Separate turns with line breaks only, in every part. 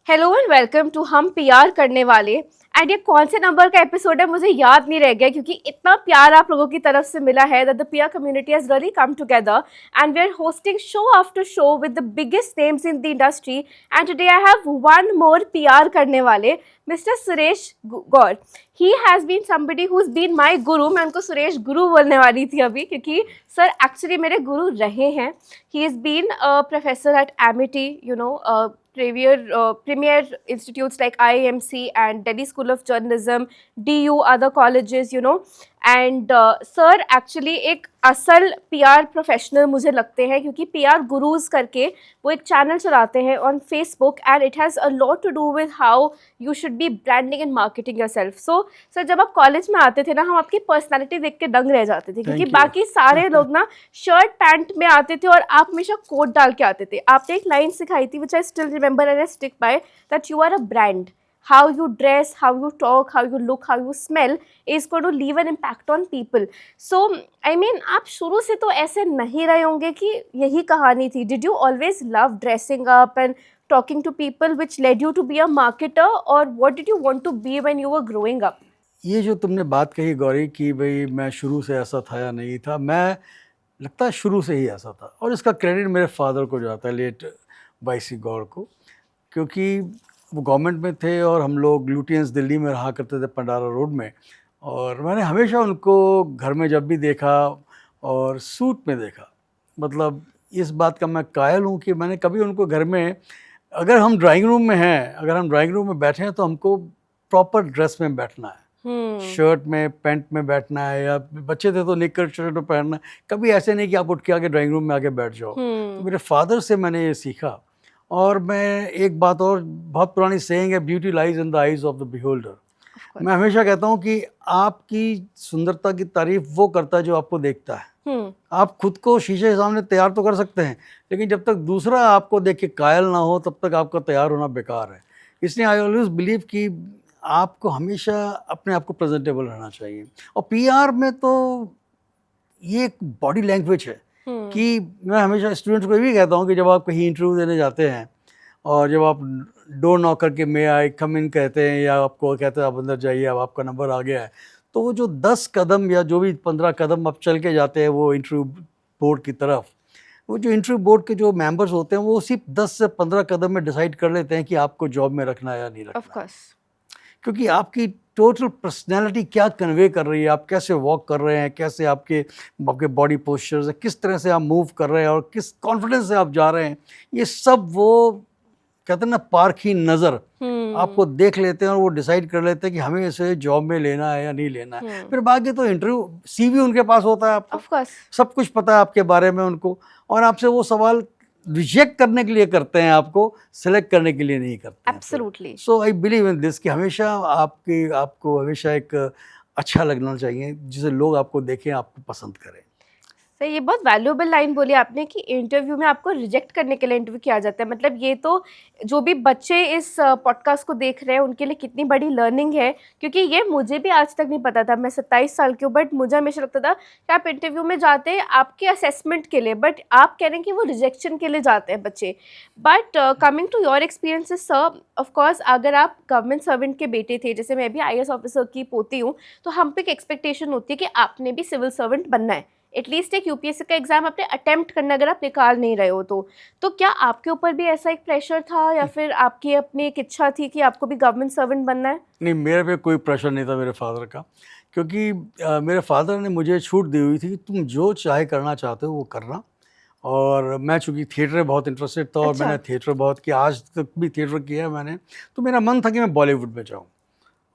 Hello and welcome to हम PR करने वाले। एंड ये कौन से नंबर का एपिसोड है मुझे याद नहीं रह गया, क्योंकि इतना प्यार आप लोगों की तरफ से मिला है that the PR community has really come together and we are hosting show after show with the biggest names in the industry. And today I have one more PR करने वाले, mister Suresh Gaur. He has been somebody who is been my guru. मैं उनको सुरेश गुरु बोलने वाली थी अभी, क्योंकि sir actually मेरे गुरु रहे हैं। He is been professor at Amity, premier institutes like IIMC and Delhi School of Journalism, DU, other colleges. And sir actually एक असल पीआर प्रोफेशनल मुझे लगते हैं, क्योंकि पीआर गुरुज करके वो एक चैनल चलाते हैं on Facebook and it has a lot to do with how you should be branding and marketing yourself. So sir, जब आप कॉलेज में आते थे ना, हम आपकी पर्सनैलिटी देख के दंग रह जाते थे, क्योंकि बाकी सारे लोग ना शर्ट पैंट में आते थे और आप हमेशा कोट डाल के आते थे। आपने एक लाइन सिखाई थी which I still remember and I stick by, that you are a brand. How you dress, how you talk, how you look, how you smell is going to leave an impact on people. So I mean, आप शुरू से तो ऐसे नहीं रहे होंगे कि यही कहानी थी. Did you always love dressing up and talking to people which led you to be a marketer, or what did you want to be when you were growing up?
ये जो तुमने बात कही गौरी कि भाई मैं शुरू से ऐसा था या नहीं था, मैं लगता है शुरू से ही ऐसा था। और इसका क्रेडिट मेरे फादर को जाता है, लेट वाईसी गौर को, क्योंकि वो गवर्नमेंट में थे और हम लोग लुटियंस दिल्ली में रहा करते थे पंडारा रोड में। और मैंने हमेशा उनको घर में जब भी देखा और सूट में देखा, मतलब इस बात का मैं कायल हूँ कि मैंने कभी उनको घर में, अगर हम ड्राइंग रूम में हैं, अगर हम ड्राइंग रूम में बैठे हैं तो हमको प्रॉपर ड्रेस में बैठना है, शर्ट में पैंट में बैठना है, या बच्चे थे तो निकर शर्ट में पहनना है। कभी ऐसे नहीं कि आप उठ के आके ड्राइंग रूम में आके बैठ जाओ। तो मेरे फादर से मैंने ये सीखा। और मैं एक बात और, बहुत पुरानी सेइंग है, beauty lies in the eyes of the beholder. मैं हमेशा कहता हूँ कि आपकी सुंदरता की तारीफ वो करता है जो आपको देखता है। आप खुद को शीशे के सामने तैयार तो कर सकते हैं, लेकिन जब तक दूसरा आपको देख के कायल ना हो तब तक आपका तैयार होना बेकार है। इसलिए आई ऑलवेज बिलीव कि आपको हमेशा अपने आप को प्रेजेंटेबल रहना चाहिए। और पीआर में तो ये एक बॉडी लैंग्वेज है कि मैं हमेशा स्टूडेंट्स को ये भी कहता हूँ कि जब आप कहीं इंटरव्यू देने जाते हैं और जब आप डोर नॉक करके मे आई कम इन कहते हैं, या आपको कहते हैं आप अंदर जाइए, अब आपका नंबर आ गया है, तो वो जो 10 कदम या जो भी 15 कदम आप चल के जाते हैं वो इंटरव्यू बोर्ड की तरफ, वो जो इंटरव्यू बोर्ड के जो मेंबर्स होते हैं वो सिर्फ 10 से 15 कदम में डिसाइड कर लेते हैं कि आपको जॉब में रखना है या नहीं रखना।
Of course.
क्योंकि आपकी टोटल पर्सनैलिटी क्या कन्वे कर रही है, आप कैसे वॉक कर रहे हैं, कैसे आपके बॉडी पोस्चर्स है, किस तरह से आप मूव कर रहे हैं और किस कॉन्फिडेंस से आप जा रहे हैं, ये सब वो कहते हैं ना पारखी नज़र आपको देख लेते हैं और वो डिसाइड कर लेते हैं कि हमें इसे जॉब में लेना है या नहीं लेना है। फिर बाकी तो इंटरव्यू सीवी उनके पास होता है, आपको
Of course.
सब कुछ पता है आपके बारे में उनको, और आपसे वो सवाल रिजेक्ट करने के लिए करते हैं, आपको सेलेक्ट करने के लिए नहीं करते हैं।
Absolutely.
So I believe in this कि हमेशा आपको हमेशा एक अच्छा लगना चाहिए जिसे लोग आपको देखें, आपको पसंद करें।
सर, ये बहुत वैल्यूएबल लाइन बोली आपने कि इंटरव्यू में आपको रिजेक्ट करने के लिए इंटरव्यू किया जाता है। मतलब ये तो जो भी बच्चे इस पॉडकास्ट को देख रहे हैं उनके लिए कितनी बड़ी लर्निंग है, क्योंकि ये मुझे भी आज तक नहीं पता था। मैं 27 साल की हूँ, बट मुझे हमेशा लगता था कि आप इंटरव्यू में जाते हैं आपके असेसमेंट के लिए, बट आप कह रहे हैं कि वो रिजेक्शन के लिए जाते हैं बच्चे। But coming to your experiences sir, of course अगर आप गवर्नमेंट सर्वेंट के बेटे थे, जैसे मैं भी IAS ऑफिसर की पोती हूँ, तो हम पे एक एक्सपेक्टेशन होती है कि आपने भी सिविल सर्वेंट बनना है, एटलीस्ट एक यूपीएससी का एग्जाम आपने अटेम्प्ट करना, अगर आप निकाल नहीं रहे हो तो क्या आपके ऊपर भी ऐसा एक प्रेशर था, या फिर आपकी अपनी एक इच्छा थी कि आपको भी गवर्नमेंट सर्वेंट बनना है?
नहीं, मेरे पे कोई प्रेशर नहीं था मेरे फादर का, क्योंकि मेरे फादर ने मुझे छूट दी हुई थी कि तुम जो चाहे करना चाहते हो वो करना। और मैं चूँकि थिएटर में बहुत इंटरेस्टेड था और
अच्छा।
मैंने थिएटर बहुत किया, आज तक भी थिएटर किया है मैंने, तो मेरा मन था कि मैं बॉलीवुड में जाऊँ।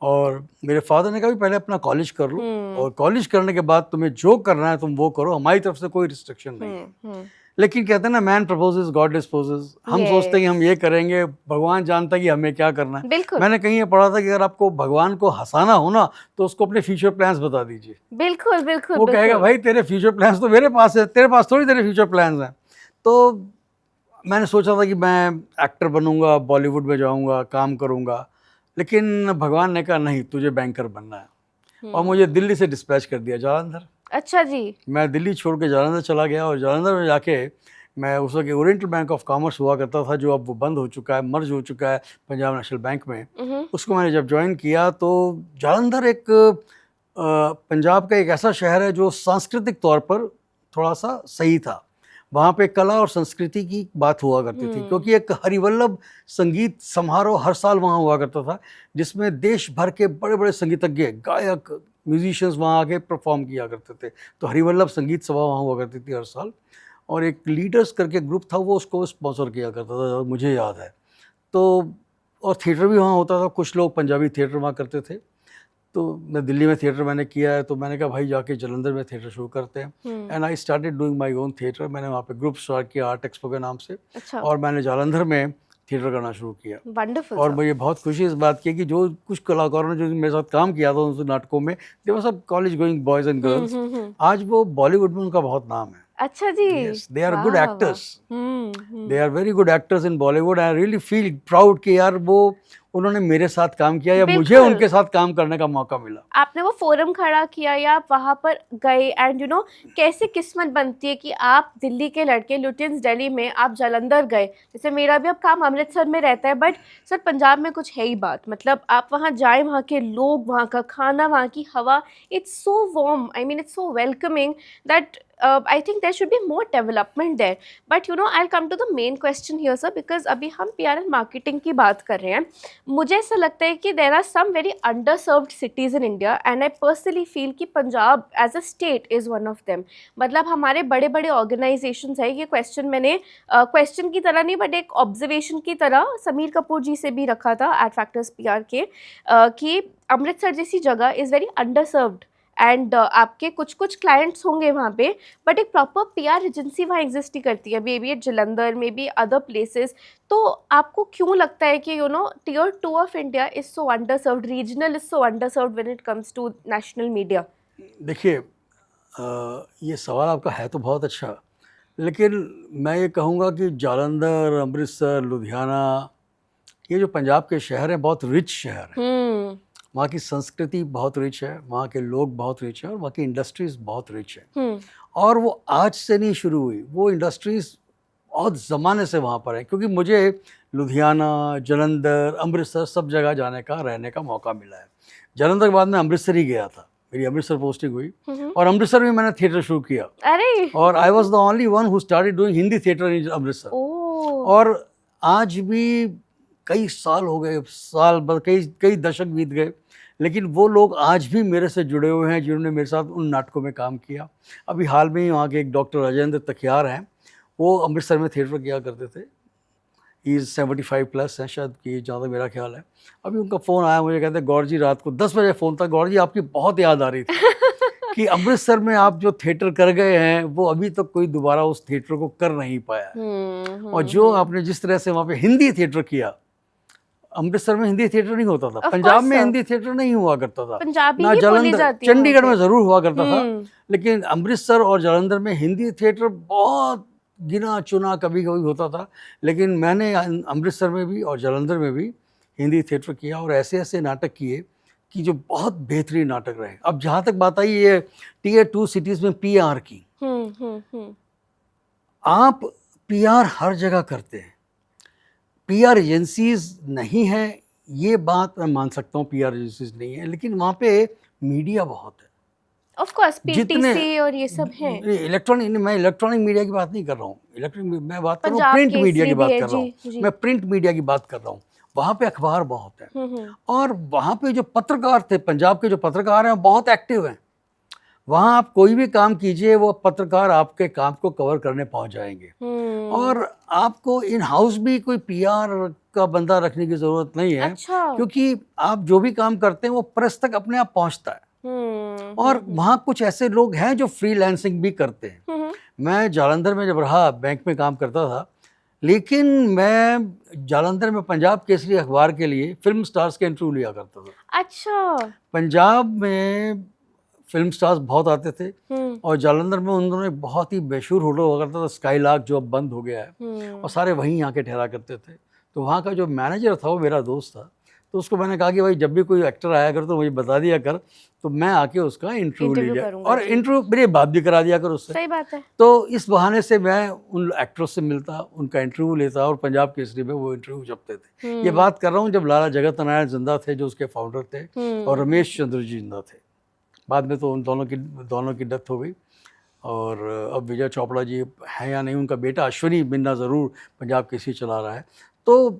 और मेरे फादर ने कहा भी पहले अपना कॉलेज कर लो, और कॉलेज करने के बाद तुम्हें जो करना है तुम वो करो, हमारी तरफ से कोई रिस्ट्रिक्शन नहीं है। लेकिन कहते हैं ना, मैन प्रपोजेस गॉड डिस्पोजेस। हम सोचते हैं कि हम ये करेंगे, भगवान जानता है कि हमें क्या करना है।
बिल्कुल
मैंने कहीं ये पढ़ा था कि अगर आपको भगवान को हंसाना हो ना तो उसको अपने फ्यूचर प्लान्स बता दीजिए।
बिल्कुल बिल्कुल
वो कहेगा भाई तेरे फ्यूचर प्लान्स तो मेरे पास है, तेरे पास थोड़ी तेरे फ्यूचर प्लान्स हैं। तो मैंने सोचा था कि मैं एक्टर बनूंगा, बॉलीवुड में जाऊंगा, काम करूंगा, लेकिन भगवान ने कहा नहीं, तुझे बैंकर बनना है। और मुझे दिल्ली से डिस्पैच कर दिया जालंधर।
अच्छा जी।
मैं दिल्ली छोड़ के जालंधर चला गया और जालंधर में जाके मैं उस वक्त ओरिएंटल बैंक ऑफ कॉमर्स हुआ करता था, जो अब वो बंद हो चुका है, मर्ज हो चुका है पंजाब नेशनल बैंक में। उसको मैंने जब ज्वाइन किया तो जालंधर एक पंजाब का एक ऐसा शहर है जो सांस्कृतिक तौर पर थोड़ा सा सही था। वहाँ पे कला और संस्कृति की बात हुआ करती थी, क्योंकि एक हरिवल्लभ संगीत समारोह हर साल वहाँ हुआ करता था, जिसमें देश भर के बड़े बड़े संगीतज्ञ, गायक, म्यूजिशियंस वहाँ आके परफॉर्म किया करते थे। तो हरिवल्लभ संगीत सभा वहाँ हुआ करती थी हर साल, और एक लीडर्स करके ग्रुप था, वो उसको स्पॉन्सर किया करता था, मुझे याद है। तो और थिएटर भी वहाँ होता था, कुछ लोग पंजाबी थिएटर वहाँ करते थे। तो मैं दिल्ली में थिएटर मैंने किया है, तो मैंने कहा भाई जाके जलंधर में थिएटर शुरू करते हैं। And I started doing my own theatre. मैंने वहाँ पे ग्रुप स्टार्ट किया आर्ट एक्सपो के नाम से।
अच्छा।
और मैंने जालंधर में थिएटर करना शुरू किया।
वंडरफुल।
और मुझे बहुत खुशी इस बात की कि जो कुछ कलाकारों ने जो मेरे साथ काम किया था उन नाटकों में, दे वर सब college going boys and girls. आज वो बॉलीवुड में उनका बहुत नाम है।
अच्छा जी।
Yes, they are good
वाह,
actors.
वाह।
They are very good actors in Bollywood. I really feel proud कि यार वो उन्होंने मेरे साथ काम किया या मुझे
बिल्कुल।
उनके साथ काम करने का मौका मिला।
आपने वो फोरम खड़ा किया या आप वहाँ पर गए, एंड कैसे किस्मत बनती है कि आप दिल्ली के लड़के, लुटियंस दिल्ली में, आप जालंधर गए। जैसे मेरा भी अब काम अमृतसर में रहता है, बट सर पंजाब में कुछ है ही बात, मतलब आप वहाँ जाएं, वहाँ के लोग, वहाँ का खाना, वहाँ की हवा, it's so warm, I mean it's so welcoming that I think there should be more development there. But I'll come to the main question here, sir, because अभी हम PR and marketing की बात कर रहे हैं। मुझे ऐसा लगता है कि there are some very underserved cities in India, and I personally feel कि Punjab as a state is one of them. मतलब हमारे बड़े बड़े organizations है, ये question मैंने question की तरह नहीं, but एक observation की तरह समीर कपूर जी से भी रखा था एट फैक्टर्स PR के, कि अमृतसर जैसी जगह इज़ वेरी अंडरसर्व्ड, एंड आपके कुछ कुछ क्लाइंट्स होंगे वहाँ पे, बट एक प्रॉपर PR एजेंसी वहाँ एग्जिस्ट ही करती है, maybe at Jalandhar, maybe other places. तो आपको क्यों लगता है कि Tier 2 of India is so underserved, regional is so underserved when it comes to national media?
देखिए, ये सवाल आपका है तो बहुत अच्छा, लेकिन मैं ये कहूँगा कि जालंधर, अमृतसर, लुधियाना, ये जो पंजाब के शहर हैं बहुत रिच शहर हैं। वहाँ की संस्कृति बहुत रिच है, वहाँ के लोग बहुत रिच हैं, और वहाँ की इंडस्ट्रीज़ बहुत रिच है। और वो आज से नहीं शुरू हुई, वो इंडस्ट्रीज़ बहुत ज़माने से वहाँ पर है। क्योंकि मुझे लुधियाना, जलंधर, अमृतसर सब जगह जाने का, रहने का मौका मिला है। जलंधर के बाद मैं अमृतसर ही गया था, मेरी अमृतसर पोस्टिंग हुई, और अमृतसर में मैंने थिएटर शुरू किया।
अरे,
और I was the only one who started doing Hindi theatre in Amritsar. और आज भी कई साल हो गए, कई दशक बीत गए, लेकिन वो लोग आज भी मेरे से जुड़े हुए हैं जिन्होंने मेरे साथ उन नाटकों में काम किया। अभी हाल में ही वहाँ के एक डॉक्टर राजेंद्र तखियार हैं, वो अमृतसर में थिएटर किया करते थे। इज़ 75+ हैं शायद, कि जहाँ तक मेरा ख्याल है। अभी उनका फ़ोन आया मुझे, कहते हैं गौर जी, रात को 10 बजे फ़ोन था, गौर जी आपकी बहुत याद आ रही थी कि अमृतसर में आप जो थिएटर कर गए हैं वो अभी तक कोई दोबारा उस थिएटर को कर नहीं पाया है। और जो आपने जिस तरह से वहाँ पे हिंदी थिएटर किया, अमृतसर में हिंदी थिएटर नहीं होता था, पंजाब में हिंदी थिएटर नहीं हुआ करता था, ना जलंधर, चंडीगढ़ में ज़रूर हुआ करता था, लेकिन अमृतसर और जलंधर में हिंदी थिएटर बहुत गिना चुना कभी कभी होता था। लेकिन मैंने अमृतसर में भी और जलंधर में भी हिंदी थिएटर किया, और ऐसे ऐसे नाटक किए कि जो बहुत बेहतरीन नाटक रहे। अब जहाँ तक बात आई ये Tier 2 सिटीज़ में PR की, आप PR हर जगह करते हैं, PR एजेंसीज नहीं है, ये बात मैं मान सकता हूँ, PR एजेंसीज नहीं है, लेकिन वहाँ पे मीडिया बहुत है।
ऑफ कोर्स PTC और ये सब है।
मैं इलेक्ट्रॉनिक मीडिया की बात नहीं कर रहा हूँ, मैं बात कर रहा हूँ प्रिंट मीडिया की बात कर रहा हूँ, मैं प्रिंट मीडिया की बात कर रहा हूँ। वहाँ पे अखबार बहुत है, और वहाँ पे जो पत्रकार थे, पंजाब के जो पत्रकार हैं बहुत एक्टिव हैं। वहाँ आप कोई भी काम कीजिए, वो पत्रकार आपके काम को कवर करने पहुँच जाएंगे। और आपको इन हाउस भी कोई PR का बंदा रखने की ज़रूरत नहीं है।
अच्छा।
क्योंकि आप जो भी काम करते हैं वो प्रेस तक अपने आप पहुँचता है। और वहाँ कुछ ऐसे लोग हैं जो फ्रीलांसिंग भी करते हैं। मैं जालंधर में जब रहा, बैंक में काम करता था, लेकिन मैं जालंधर में पंजाब केसरी अखबार के लिए फिल्म स्टार्स के इंटरव्यू लिया करता था। अच्छा। पंजाब में फिल्म स्टार्स बहुत आते थे, और जालंधर में उन्होंने बहुत ही मशहूर होटल हुआ करता था स्काईलार्क, जो अब बंद हो गया है, और सारे वहीं आके ठहरा करते थे। तो वहाँ का जो मैनेजर था वो मेरा दोस्त था, तो उसको मैंने कहा कि भाई जब भी कोई एक्टर आया कर तो मुझे बता दिया कर, तो मैं आके उसका इंटरव्यू ले
Interview
लिया,
करूंगा,
और
जी।
इंटरव्यू मेरी बात भी करा दिया कर उससे।
सही बात है।
तो इस बहाने से मैं उन एक्टर्स से मिलता, उनका इंटरव्यू लेता, और पंजाब केसरी में वो इंटरव्यू छपते थे। ये बात कर रहा हूँ जब लाला जगत नारायण जिंदा थे, जो उसके फाउंडर थे, और रमेश चंद्र जी जिंदा थे। बाद में तो उन दोनों की डेथ हो गई। और अब विजय चोपड़ा जी हैं या नहीं, उनका बेटा अश्विनी मिन्ना ज़रूर पंजाब केसरी चला रहा है। तो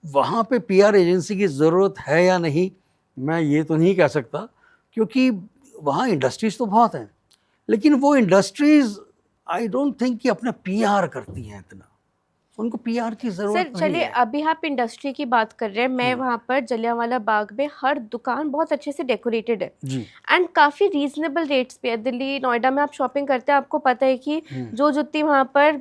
वहाँ पे पीआर एजेंसी की ज़रूरत है या नहीं, मैं ये तो नहीं कह सकता, क्योंकि वहाँ इंडस्ट्रीज़ तो बहुत हैं, लेकिन वो इंडस्ट्रीज़ आई डोंट थिंक कि अपना पीआर करती हैं इतना, उनको पीआर की ज़रूरत
सर
नहीं
चलिए,
है।
अभी आप इंडस्ट्री की बात कर रहे हैं, मैं वहाँ पर जलियांवाला बाग में हर दुकान बहुत अच्छे से डेकोरेटेड है
जी
एंड काफ़ी रीजनेबल रेट्स पे है। दिल्ली नोएडा में आप शॉपिंग करते हैं, आपको पता है कि जो जुत्ती वहाँ पर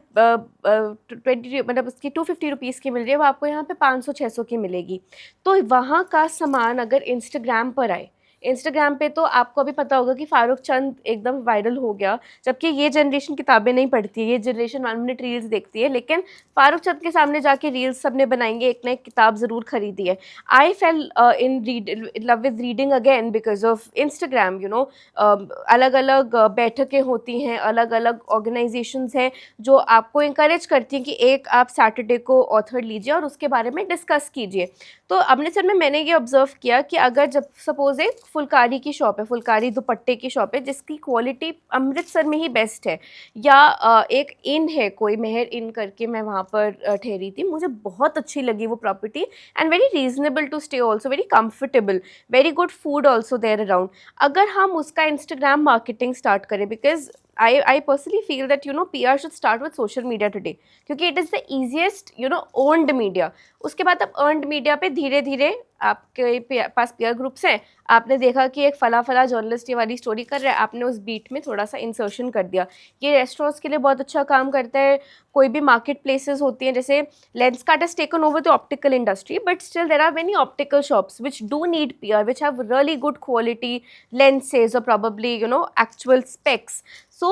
20 मतलब उसकी 250 रुपीज़ की मिल रही है, वो आपको यहाँ पे 500-600 की मिलेगी। तो वहाँ का सामान अगर इंस्टाग्राम पर आए, इंस्टाग्राम पे तो आपको अभी पता होगा कि फारूक चंद एकदम वायरल हो गया, जबकि ये जनरेशन किताबें नहीं पढ़ती है, ये जनरेशन 1 मिनट रील्स देखती है, लेकिन फारूक चंद के सामने जाके रील्स सबने बनाएंगे, एक ना एक किताब ज़रूर खरीदी है। I fell in love with reading again because of Instagram, you know. अलग अलग बैठकें होती हैं, अलग अलग ऑर्गेनाइजेशंस हैं जो आपको इंकरेज करती हैं कि एक आप सैटरडे को ऑथर लीजिए और उसके बारे में डिस्कस कीजिए। तो अमृतसर में मैंने ये ऑब्जर्व किया कि अगर जब सपोज एक फुलकारी की शॉप है, फुलकारी दुपट्टे की शॉप है जिसकी क्वालिटी अमृतसर में ही बेस्ट है, या एक इन है कोई मेहर इन करके, मैं वहाँ पर ठहरी थी, मुझे बहुत अच्छी लगी वो property and very reasonable to stay also, very comfortable, very good food also there around. अगर हम उसका इंस्टाग्राम मार्केटिंग स्टार्ट करें, because I personally feel that, you know, PR should start with social media today, क्योंकि it is the easiest, you know, owned media। उसके बाद अब earned media पे धीरे धीरे आपके पास PR ग्रुप्स हैं, आपने देखा कि एक फला जर्नलिस्ट ये वाली स्टोरी कर रहा है, आपने उस बीट में थोड़ा सा इंसर्शन कर दिया। ये रेस्टोरेंट्स के लिए बहुत अच्छा काम करता है। कोई भी मार्केट प्लेसेस होती हैं, जैसे Lenskart has taken over the optical industry, but still there are many optical shops which do need PR, which have really good quality lenses or probably, you know, actual specs। सो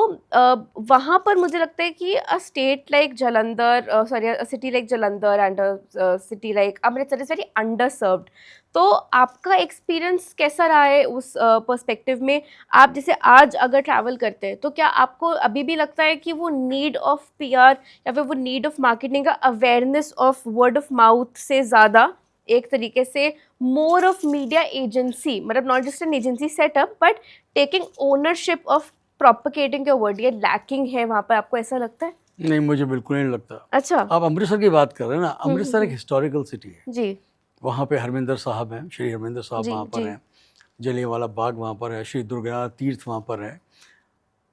वहाँ पर मुझे लगता है कि a state like Jalandhar, sorry, a city like Jalandhar and a city like Amritsar is very under served. तो आपका experience कैसा रहा है उस पर्सपेक्टिव में? आप जैसे आज अगर ट्रैवल करते हैं, तो क्या आपको अभी भी लगता है कि वो नीड ऑफ पीआर या फिर वो नीड ऑफ मार्केटिंग का awareness of word of mouth से ज़्यादा एक तरीके से मोर ऑफ मीडिया एजेंसी, मतलब not just an agency setup but taking ownership of propagating your word, ये लैकिंग है वहाँ पर, आपको ऐसा लगता है?
नहीं, मुझे बिल्कुल नहीं लगता।
अच्छा।
आप अमृतसर की बात कर रहे हैं ना, अमृतसर एक हिस्टोरिकल सिटी है।
जी
वहाँ पे हरमिंदर साहब हैं, श्री हरमिंदर साहब
जी
वहाँ पर
जी।
हैं, जलियांवाला बाग वहाँ पर है, श्री दुर्गानाथ तीर्थ वहाँ पर है।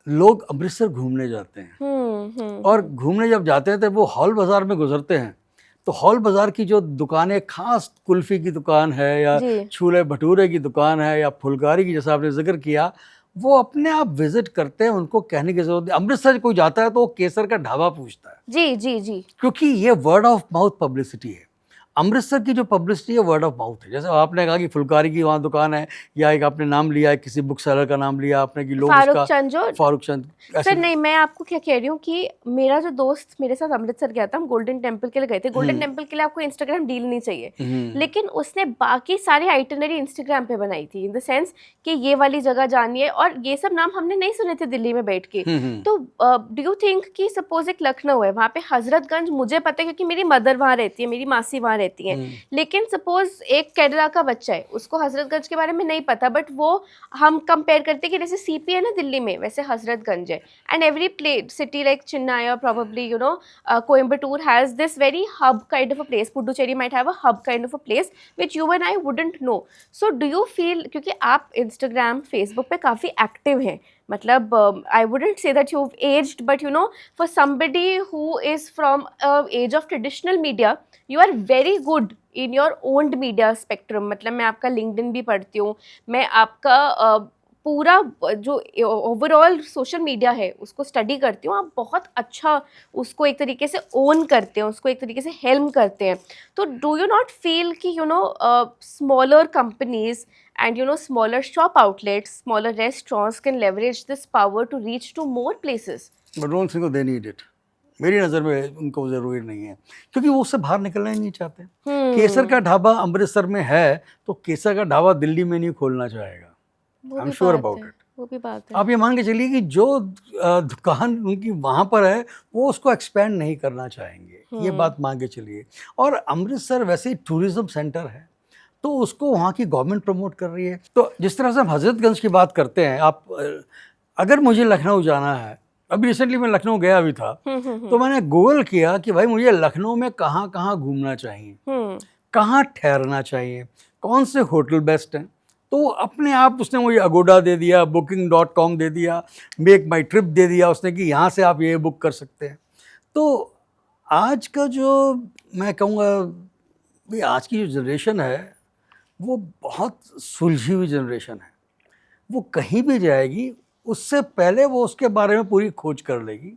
लोग अमृतसर घूमने जाते हैं, और घूमने जब जाते हैं तो वो हॉल बाज़ार में गुजरते हैं, तो हॉल बाज़ार की जो दुकानें, खास कुल्फ़ी की दुकान है या
जी।
छोले भटूरे की दुकान है या फुलकारी की, जैसा आपने जिक्र किया, वो अपने आप विज़िट करते हैं, उनको कहने की ज़रूरत नहीं। अमृतसर कोई जाता है तो वो केसर का ढाबा पूछता है,
जी जी जी।
क्योंकि ये वर्ड ऑफ माउथ पब्लिसिटी है। अमृतसर की जो पब्लिसिटी है वर्ड ऑफ माउथ है। जैसे आपने कहा कि फुलकारी की वहाँ दुकान है, या एक आपने नाम लिया है, किसी बुक सेलर का नाम लिया आपने कि लोग
फारूक
उसका
चंद जो
फारूक चंद
सर,
ऐसे।
नहीं, मैं आपको क्या कह रही हूँ कि मेरा जो दोस्त मेरे साथ अमृतसर गया था, हम गोल्डन टेम्पल के लिए गए थे। गोल्डन टेम्पल के लिए आपको इंस्टाग्राम डील नहीं चाहिए, लेकिन उसने बाकी सारी आइटनरी इंस्टाग्राम पे बनाई थी, इन द सेंस कि ये वाली जगह जानी है, और ये सब नाम हमने नहीं सुने थे दिल्ली में बैठ के। तो डू यू थिंक कि सपोज एक लखनऊ है, वहाँ पे हजरतगंज मुझे पता है क्योंकि मेरी मदर वहाँ रहती है, मेरी मासी वहाँ रहती है, लेकिन सपोज एक केरला का बच्चा है, उसको हजरतगंज के बारे में नहीं पता, बट वो हम कंपेयर करते हैं कि जैसे सीपी है ना दिल्ली में, वैसे हजरतगंज है। And every city like Chennai or probably, you know, Coimbatore has this very hub kind of a place. Puducherry might have a hub kind of a place which you and I wouldn't know. So do you feel, क्योंकि आप Instagram, Facebook पे काफ़ी active हैं, मतलब I wouldn't say that you've aged, but you know, for somebody who is from age of traditional media, you are very good in your owned media spectrum। मतलब मैं आपका LinkedIn भी पढ़ती हूँ, मैं आपका पूरा जो ओवरऑल सोशल मीडिया है उसको स्टडी करती हूँ, आप बहुत अच्छा उसको एक तरीके से ओन करते हैं, उसको एक तरीके से हेल्म करते हैं। तो डू यू नॉट फील कि you know smaller companies and you know smaller shop outlets, smaller restaurants can leverage this power to reach to more places?
But don't think they need it. मेरी नज़र में उनको ज़रूरी नहीं है, क्योंकि वो उससे बाहर निकलना ही नहीं चाहते। केसर का ढाबा अमृतसर में है तो केसर का ढाबा दिल्ली में नहीं खोलना चाहेगा।
वो
आई एम
भी
श्योर
बात
अबाउट
है,
इट।
वो भी बात है।
आप ये मान के चलिए कि जो दुकान उनकी वहाँ पर है वो उसको एक्सपेंड नहीं करना चाहेंगे, ये बात मान के चलिए। और अमृतसर वैसे ही टूरिज्म सेंटर है तो उसको वहाँ की गवर्नमेंट प्रमोट कर रही है। तो जिस तरह से हम हजरतगंज की बात करते हैं, आप अगर मुझे लखनऊ जाना है, अभी रिसेंटली मैं लखनऊ गया भी था, तो मैंने गूगल किया कि भाई मुझे लखनऊ में कहाँ कहाँ घूमना चाहिए, कहाँ ठहरना चाहिए, कौन से होटल बेस्ट हैं। तो अपने आप उसने मुझे अगोडा दे दिया, booking.com दे दिया, मेक माई ट्रिप दे दिया उसने कि यहाँ से आप ये बुक कर सकते हैं। तो आज का जो मैं कहूँगा भाई, आज की जो जनरेशन है वो बहुत सुलझी हुई जनरेशन है। वो कहीं भी जाएगी उससे पहले वो उसके बारे में पूरी खोज कर लेगी,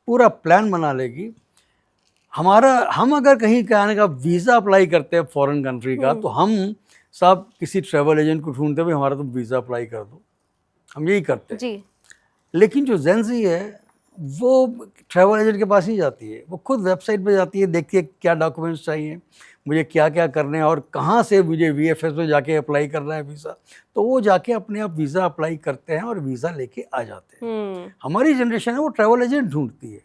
पूरा प्लान बना लेगी। हम अगर कहीं आने का वीज़ा अप्लाई करते हैं फॉरेन कंट्री का, तो हम साहब किसी ट्रैवल एजेंट को ढूंढते हुए हमारा तो वीज़ा अप्लाई कर दो, हम यही करते हैं
जी।
लेकिन जो जेंजी है वो ट्रैवल एजेंट के पास ही जाती है, वो खुद वेबसाइट पे जाती है, देखती है क्या डॉक्यूमेंट्स चाहिए, मुझे क्या क्या करने हैं और कहाँ से मुझे VFS में जाके अप्लाई करना है वीज़ा। तो वो जाके अपने आप वीज़ा अप्लाई करते हैं और वीज़ा लेके आ जाते हैं। हमारी जनरेशन है वो ट्रैवल एजेंट ढूंढती है,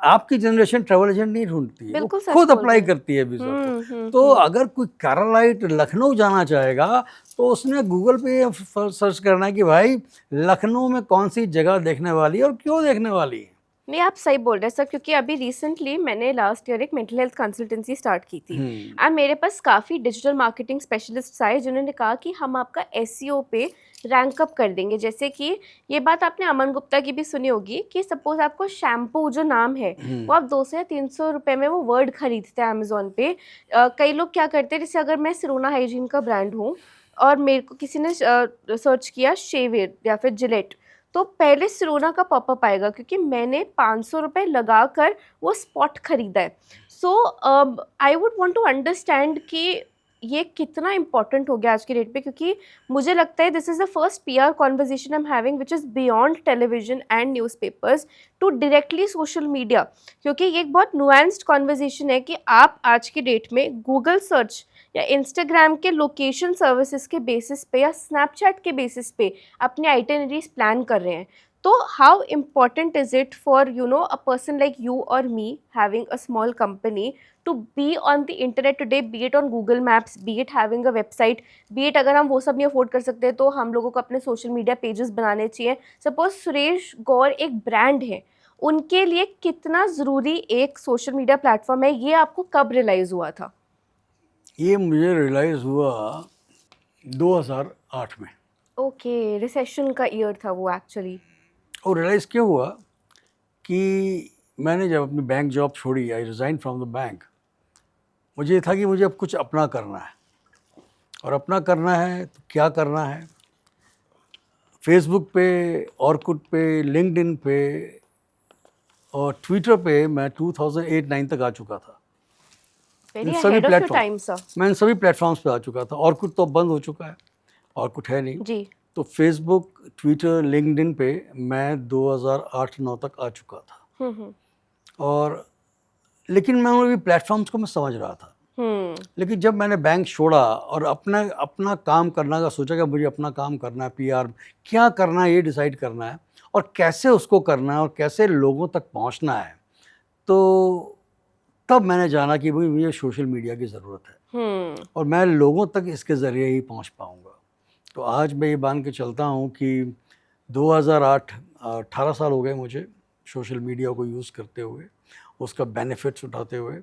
आपकी जनरेशन ट्रैवल एजेंट नहीं ढूंढती है, वो
बिल्कुल सच
खुद
बोल
अप्लाई
रहे हैं।
करती है वीज़ा को। तो अगर कोई केरलाइट लखनऊ जाना चाहेगा तो उसने गूगल पे सर्च करना है कि भाई लखनऊ में कौन सी जगह देखने वाली है और क्यों देखने वाली है।
नहीं, आप सही बोल रहे हैं सर, क्योंकि अभी रिसेंटली मैंने लास्ट ईयर एक मेंटल हेल्थ कंसल्टेंसी स्टार्ट की थी एंड मेरे पास काफ़ी डिजिटल मार्केटिंग स्पेशलिस्ट्स आए जिन्होंने कहा कि हम आपका SEO पे रैंक अप कर देंगे। जैसे कि ये बात आपने अमन गुप्ता की भी सुनी होगी कि सपोज आपको शैम्पू जो नाम है वो आप 200 या 300 रुपये में वो वर्ड खरीदते हैं अमेजोन पे। कई लोग क्या करते हैं, जैसे अगर मैं सिरोना हाइजीन का ब्रांड हूँ और मेरे को किसी ने सर्च किया शेवियर या फिर जिलेट, तो पहले सिरोना का पॉपअप आएगा क्योंकि मैंने 500 रुपये लगा कर वो स्पॉट खरीदा है। So I would want to understand कि ये कितना इंपॉर्टेंट हो गया आज की डेट पे, क्योंकि मुझे लगता है this is the first PR conversation I am having which is beyond television and newspapers to directly social media. क्योंकि ये एक बहुत नुआंस्ड कॉन्वर्जेशन है कि आप आज की डेट में गूगल सर्च या इंस्टाग्राम के लोकेशन सर्विसेज के बेसिस पे या स्नैपचैट के बेसिस पे अपने आइटिनरीज प्लान कर रहे हैं। तो how important is it for a person like you और me having a small company to be on the internet today, be it on Google Maps, be it having a website, be it अगर हम वो सब नहीं afford कर सकते तो हम लोगों को अपने सोशल मीडिया पेजेस बनाने चाहिए। सपोज सुरेश गौर एक ब्रांड है, उनके लिए कितना ज़रूरी एक सोशल मीडिया प्लेटफॉर्म है, ये आपको कब रियलाइज़ हुआ था?
ये मुझे रियलाइज़ हुआ 2008 में।
ओके, रिसेशन का ईयर था वो एक्चुअली।
और रियलाइज़ क्यों हुआ कि मैंने जब अपनी बैंक जॉब छोड़ी, आई रिज़ाइन फ्रॉम द बैंक, मुझे ये था कि मुझे अब कुछ अपना करना है। और अपना करना है तो क्या करना है, फेसबुक पे, ऑर्कुट पे, लिंक्डइन पे और ट्विटर पे मैं 2008-9 तक आ चुका था।
वेरी
इन सभी
ahead of your
platform
time sir.
मैं इन सभी प्लेटफॉर्म्स पे आ चुका था। ऑर्कुट तो अब बंद हो चुका है, ऑर्कुट है नहीं।
जी।
तो फेसबुक, ट्विटर, लिंक्डइन पे मैं 2008-9 तक आ चुका था।
हम्म
और लेकिन मैं उन प्लेटफॉर्म्स को मैं समझ रहा था। लेकिन जब मैंने बैंक छोड़ा और अपना अपना काम करना का सोचा कि मुझे अपना काम करना है, PR क्या करना है ये डिसाइड करना है और कैसे उसको करना है और कैसे लोगों तक पहुंचना है, तो तब मैंने जाना कि भाई मुझे सोशल मीडिया की ज़रूरत है और मैं लोगों तक इसके ज़रिए ही पहुंच पाऊंगा। तो आज मैं ये मान के चलता हूँ कि 2008 18 साल हो गए मुझे सोशल मीडिया को यूज़ करते हुए, उसका बेनिफिट्स उठाते हुए।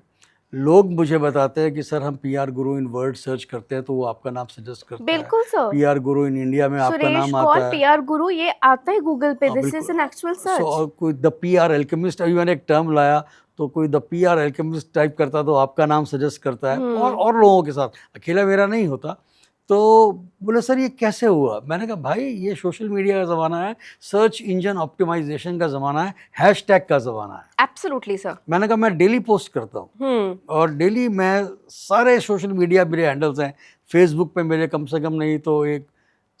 लोग मुझे बताते हैं कि सर हम PR गुरु इन वर्ड सर्च करते हैं तो वो आपका नाम सजेस्ट करता है।
बिल्कुल sir.
PR Guru in India में आपका
सुरेश
नाम
कौर
आता है।
PR गुरु ये आता है गूगल पे, दिस इज
बिल्कुल।
An actual
so
search.
और कोई द PR एल्केमिस्ट, अभी मैंने एक टर्म लाया तो कोई द PR एल्केमिस्ट टाइप करता तो आपका नाम सजेस्ट करता है और लोगों के साथ, अकेला मेरा नहीं होता। तो बोले सर ये कैसे हुआ? मैंने कहा भाई ये सोशल मीडिया का ज़माना है, सर्च इंजन ऑप्टिमाइजेशन का ज़माना है, हैशटैग का ज़माना है।
Absolutely sir.
मैंने कहा मैं डेली पोस्ट करता हूँ और डेली मैं सारे सोशल मीडिया मेरे हैंडल्स हैं। फेसबुक पे मेरे कम से कम नहीं तो एक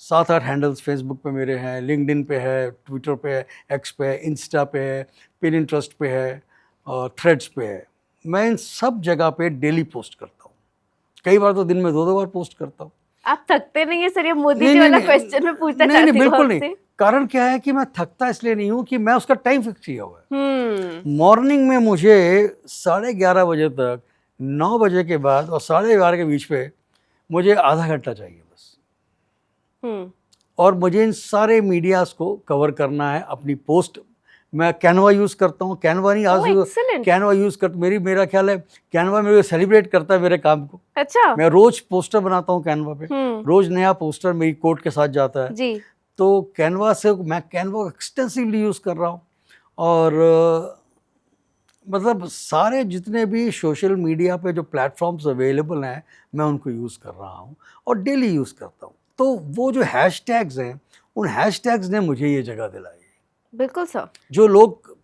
7-8 हैंडल्स फेसबुक पे मेरे हैं, लिंक्डइन पे है, ट्विटर पे है, एक्स पे है, इंस्टा पे है, पिनिंटरेस्ट पे है और थ्रेड्स पे है, मैं इन सब जगह पे डेली पोस्ट करता हूँ। कई बार तो दिन में 2-2 बार पोस्ट करता हूँ।
आप थकते नहीं है सर? ये मोदी
नहीं
जी
नहीं
वाला
नहीं
क्वेश्चन मैं पूछना
नहीं
चाहती
नहीं
हूँ
बिल्कुल
आपसे।
नहीं। कारण क्या है कि मैं थकता इसलिए नहीं हूँ कि मैं उसका टाइम फिक्स किया हुआ है। मॉर्निंग में मुझे 11:30 बजे तक, 9 बजे के बाद और 11:30 के बीच पे मुझे आधा घंटा चाहिए बस। और मुझे इन सारे मीडियाज को कवर करना है। अपनी पोस्ट मैं कैनवा यूज़ करता हूँ। कैनवा नहीं, आज
एक्सीलेंट।
कैनवा यूज़ कर मेरा ख्याल है कैनवा मेरे सेलिब्रेट करता है मेरे काम को।
अच्छा।
मैं रोज पोस्टर बनाता हूँ कैनवा पे, रोज नया पोस्टर मेरी कोट के साथ जाता है
जी।
तो कैनवा से मैं कैनवा एक्सटेंसिवली यूज़ कर रहा हूँ। और मतलब सारे जितने भी सोशल मीडिया पे जो प्लेटफॉर्म्स अवेलेबल हैं मैं उनको यूज़ कर रहा हूँ और डेली यूज़ करता हूँ। तो वो जो हैशटैग्स हैं, उन हैशटैग्स ने मुझे ये जगह दिलाई है।
बिल्कुल सर।
जो लोग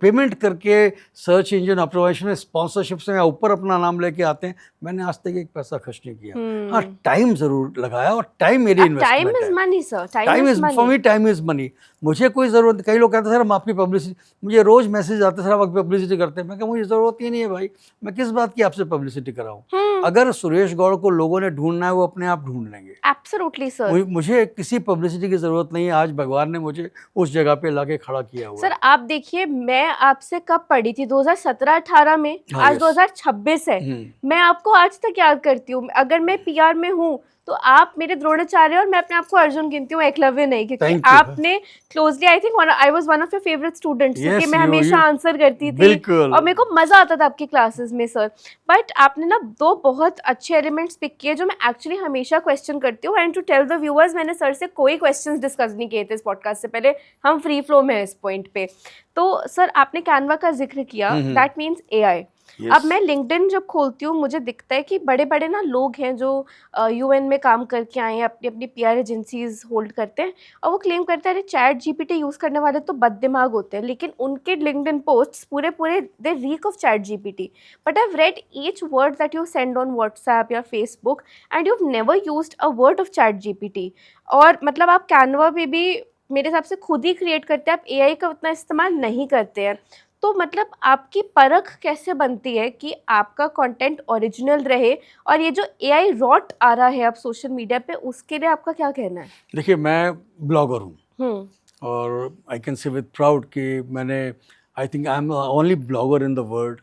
पेमेंट करके सर्च इंजन ऑप्टिमाइजेशन में स्पॉन्सरशिप से ऊपर अपना नाम लेके आते हैं, मैंने आज तक एक पैसा खर्च नहीं किया। हाँ, टाइम जरूर लगाया और टाइम मेरी इन्वेस्टमेंट है।
Time is money sir,
time is for me, time is money. मुझे कोई ज़रूरत, कई लोग कहते हैं सर हम आपकी पब्लिसिटी, मुझे रोज मैसेज आते हैं सर आप आपकी पब्लिसिटी करते हैं। मैं कहा मुझे ज़रूरत ही नहीं है भाई, मैं किस बात की आपसे पब्लिसिटी कराऊँ। अगर सुरेश गौड़ को लोगों ने ढूंढना है वो अपने आप ढूंढ लेंगे।
Absolutely sir.
मुझे किसी पब्लिसिटी की ज़रूरत नहीं है। आज भगवान ने मुझे उस जगह पे लाके खड़ा किया हुआ
सर। आप देखिए, मैं आपसे कब पढ़ी थी? 2017-18 में। आज 2026 है। मैं आपको आज तक याद करती हूँ। अगर मैं पीआर में हूँ तो आप मेरे द्रोणाचार्य और मैं अपने आप को अर्जुन गिनती हूँ, एकलव्य नहीं, क्योंकि आपने closely, I think I was one of your favourite students, क्योंकि मैं हमेशा आंसर करती थी और मेरे को मजा आता था आपकी क्लासेस में सर। बट आपने ना 2 बहुत अच्छे एलिमेंट्स पिक किए जो मैं एक्चुअली हमेशा क्वेश्चन करती हूँ। And to tell the viewers, मैंने सर से कोई क्वेश्चंस डिस्कस नहीं किए थे इस पॉडकास्ट से पहले, हम फ्री फ्लो में हैं इस पॉइंट पे। तो सर आपने कैनवा का जिक्र किया, दैट मीन्स एआई। अब मैं लिंक्डइन जब खोलती हूँ मुझे दिखता है कि बड़े बड़े ना लोग हैं जो यूएन में काम करके आए हैं, अपनी अपनी पीआर एजेंसीज होल्ड करते हैं, और वो क्लेम करते हैं अरे चैट जीपीटी यूज़ करने वाले तो बददिमाग होते हैं, लेकिन उनके लिंक्डइन पोस्ट्स पूरे पूरे they reek of ChatGPT. But I have read each word that you send on WhatsApp या Facebook and you have never used a word of ChatGPT. और मतलब आप कैनवा पे भी मेरे हिसाब से खुद ही क्रिएट करते हैं, आप एआई का उतना इस्तेमाल नहीं करते हैं। तो मतलब आपकी परख कैसे बनती है कि आपका कंटेंट ओरिजिनल रहे, और ये जो एआई रॉट आ रहा है अब सोशल मीडिया पे, उसके लिए आपका क्या कहना है?
देखिए, मैं ब्लॉगर हूँ और I can say with proud कि मैंने, I think I am only blogger in the world,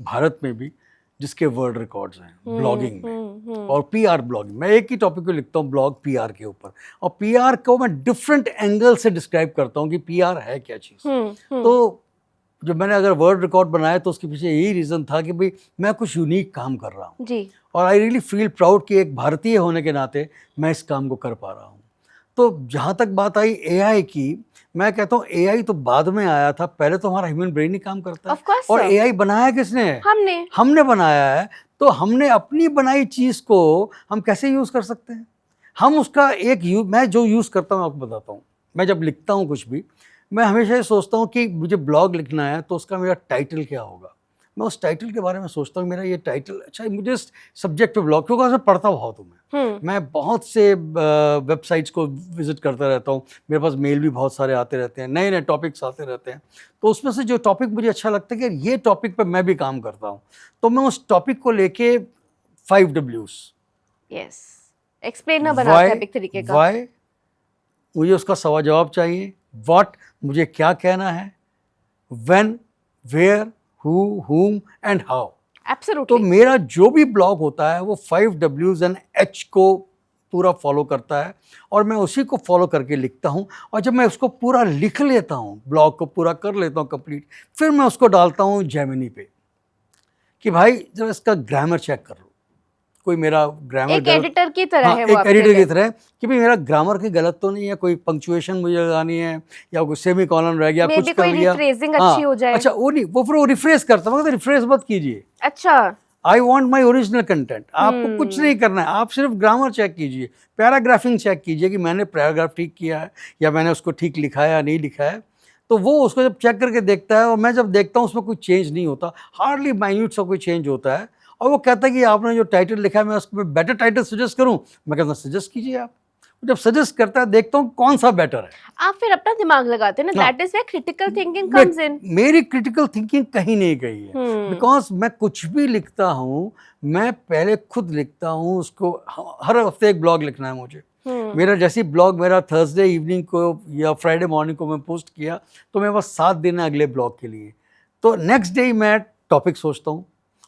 Bharat में भी, जिसके वर्ल्ड रिकॉर्ड्स हैं ब्लॉगिंग में और पीआर ब्लॉगिंग। मैं एक ही टॉपिक को लिखता हूँ, ब्लॉग पीआर के ऊपर, और पीआर को मैं डिफरेंट एंगल से डिस्क्राइब करता हूँ कि पीआर है क्या चीज़। तो जब मैंने अगर वर्ल्ड रिकॉर्ड बनाया तो उसके पीछे यही रीज़न था कि भाई मैं कुछ यूनिक काम कर रहा हूँ
जी। और
आई रियली फील प्राउड कि एक भारतीय होने के नाते मैं इस काम को कर पा रहा हूँ। तो जहाँ तक बात आई एआई की, मैं कहता हूँ एआई तो बाद में आया था, पहले तो हमारा ह्यूमन ब्रेन ही काम करता है। और एआई बनाया किसने है? हमने बनाया है। तो हमने अपनी बनाई चीज़ को हम कैसे यूज़ कर सकते हैं? हम उसका मैं जो यूज़ करता हूँ आपको बताता हूँ। मैं जब लिखता हूँ कुछ भी, मैं हमेशा ये सोचता हूँ कि मुझे ब्लॉग लिखना है तो उसका मेरा टाइटल क्या होगा। मैं उस टाइटल के बारे में सोचता हूँ, मेरा ये टाइटल अच्छा है, मुझे सब्जेक्ट पे ब्लॉग, क्योंकि मैं पढ़ता बहुत हूँ। मैं बहुत से वेबसाइट्स को विजिट करता रहता हूँ, मेरे पास मेल भी बहुत सारे आते रहते हैं, नए नए टॉपिक्स आते रहते हैं। तो उसमें से जो टॉपिक मुझे अच्छा लगता है कि ये टॉपिक पर मैं भी काम करता हूँ, तो मैं उस टॉपिक को लेके 5 Ws,
यस, एक्सप्लेनर बनाते हैं एक तरीके का।
व्हाई, मुझे उसका सवाल जवाब चाहिए। व्हाट, मुझे क्या कहना है। When, where, who, whom and how.
Absolutely.
तो मेरा जो भी ब्लॉग होता है वो 5 Ws एंड H को पूरा फॉलो करता है और मैं उसी को फॉलो करके लिखता हूँ। और जब मैं उसको पूरा लिख लेता हूँ, ब्लॉग को पूरा कर लेता हूँ कंप्लीट, फिर मैं उसको डालता हूँ जेमिनी पे कि भाई जब इसका ग्रामर चेक कर लो। कोई मेरा ग्रामर
एक एडिटर की तरह है वो,
एक एडिटर की तरह कि भाई मेरा ग्रामर की गलत तो नहीं है, कोई पंक्चुएशन मुझे लगानी है या कोई सेमीकोलन रह गया, कुछ कर लिया,
रिफ्रेजिंग अच्छी हो जाए।
अच्छा वो नहीं, वो फिर वो रिफ्रेश करता है, रिफ्रेश मत कीजिए।
अच्छा,
I want my original content. आपको कुछ नहीं करना है, आप सिर्फ ग्रामर चेक कीजिए, पैराग्राफिंग चेक कीजिए कि मैंने पैराग्राफ ठीक किया है या मैंने उसको ठीक लिखा है या नहीं लिखा है। तो वो उसको जब चेक करके देखता है और मैं जब देखता हूँ उसमें कोई चेंज नहीं होता, हार्डली माइन्यूट सा कोई चेंज होता है, और वो कहता है कि आपने जो टाइटल लिखा है मैं उसको बेटर टाइटल सजेस्ट करूँ। मैं कहता हूँ सजेस्ट कीजिए आप, जब सजेस्ट करता है देखता हूँ कौन सा बेटर है।
आप फिर अपना दिमाग लगाते हैं ना,
हाँ।
That is where critical thinking comes in.
मेरी क्रिटिकल थिंकिंग कहीं नहीं गई है, बिकॉज मैं कुछ भी लिखता हूँ मैं पहले खुद लिखता हूँ उसको। हर हफ्ते एक ब्लॉग लिखना है मुझे। मेरा जैसी ब्लॉग मेरा थर्सडे इवनिंग को या फ्राइडे मॉर्निंग को मैं पोस्ट किया तो मेरे पास 7 दिन है अगले ब्लॉग के लिए। तो नेक्स्ट डे मैं टॉपिक सोचता हूँ,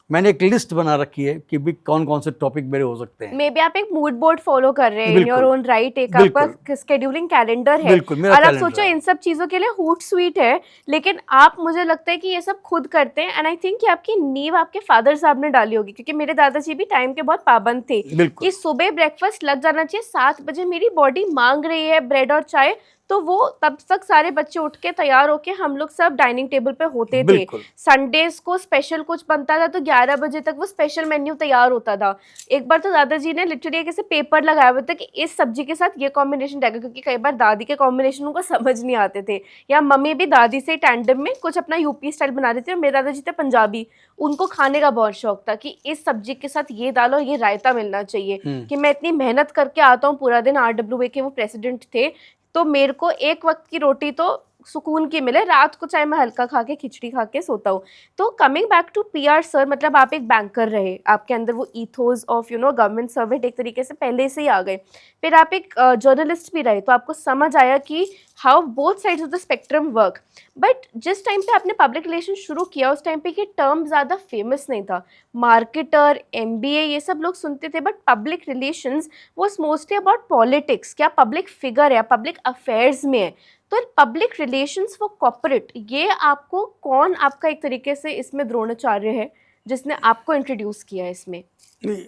मैंने एक लिस्ट बना रखी है कि भी कौन कौन से टॉपिक मेरे हो सकते हैं।
मे बी आप एक मूड बोर्ड फॉलो कर रहे हैं इन योर
बिल्कुल।
ओन राइट, एक
बिल्कुल।
आपका शेड्यूलिंग कैलेंडर है।
बिल्कुल, मेरा
और आप
कैलेंडर
सोचो
है।
इन सब चीजों के लिए हूट स्वीट है, लेकिन आप, मुझे लगता है कि ये सब खुद करते हैं। एंड आई थिंक कि आपकी नींव आपके फादर साहब ने डाली होगी, क्योंकि मेरे दादाजी भी टाइम के बहुत पाबंद थे
बिल्कुल।
कि सुबह ब्रेकफास्ट लग जाना चाहिए 7 बजे, मेरी बॉडी मांग रही है ब्रेड और चाय, तो वो तब तक सारे बच्चे उठ के तैयार होके हम लोग सब डाइनिंग टेबल पे होते थे।
बिल्कुल।
संडेज को स्पेशल कुछ बनता था तो 11 बजे तक वो स्पेशल मेन्यू तैयार होता था। एक बार तो दादाजी ने लिटरली एक ऐसे पेपर लगाया हुआ था कि इस सब्जी के साथ ये कॉम्बिनेशन रहेगा, क्योंकि कई बार दादी के कॉम्बिनेशन उनको समझ नहीं आते थे, या मम्मी भी दादी से टैंडम में कुछ अपना यूपी स्टाइल बना रही थी और मेरे दादाजी थे पंजाबी, उनको खाने का बहुत शौक था कि इस सब्जी के साथ ये दाल और ये रायता मिलना चाहिए। कि मैं इतनी मेहनत करके आता हूँ पूरा दिन, RWA के वो प्रेसिडेंट थे, तो मेरे को एक वक्त की रोटी तो सुकून की मिले, रात को चाहे मैं हल्का खा के खिचड़ी खा के सोता हूँ। तो coming back to PR sir, मतलब आप एक बैंकर रहे, आपके अंदर वो ईथोस ऑफ गवर्नमेंट सर्वेंट एक तरीके से पहले से ही आ गए। फिर आप एक जर्नलिस्ट भी रहे, तो आपको समझ आया कि how both sides of the spectrum work. But जिस टाइम पे आपने पब्लिक रिलेशन शुरू किया, उस टाइम पे ये टर्म ज़्यादा फेमस नहीं था। मार्केटर, MBA ये सब लोग सुनते थे, but public relations was mostly about politics, क्या पब्लिक फिगर है, पब्लिक अफेयर्स में है। तो पब्लिक रिलेशंस फॉर कॉर्पोरेट, ये आपको कौन, आपका एक तरीके से इसमें द्रोणाचार्य है जिसने आपको इंट्रोड्यूस किया इसमें?
नहीं,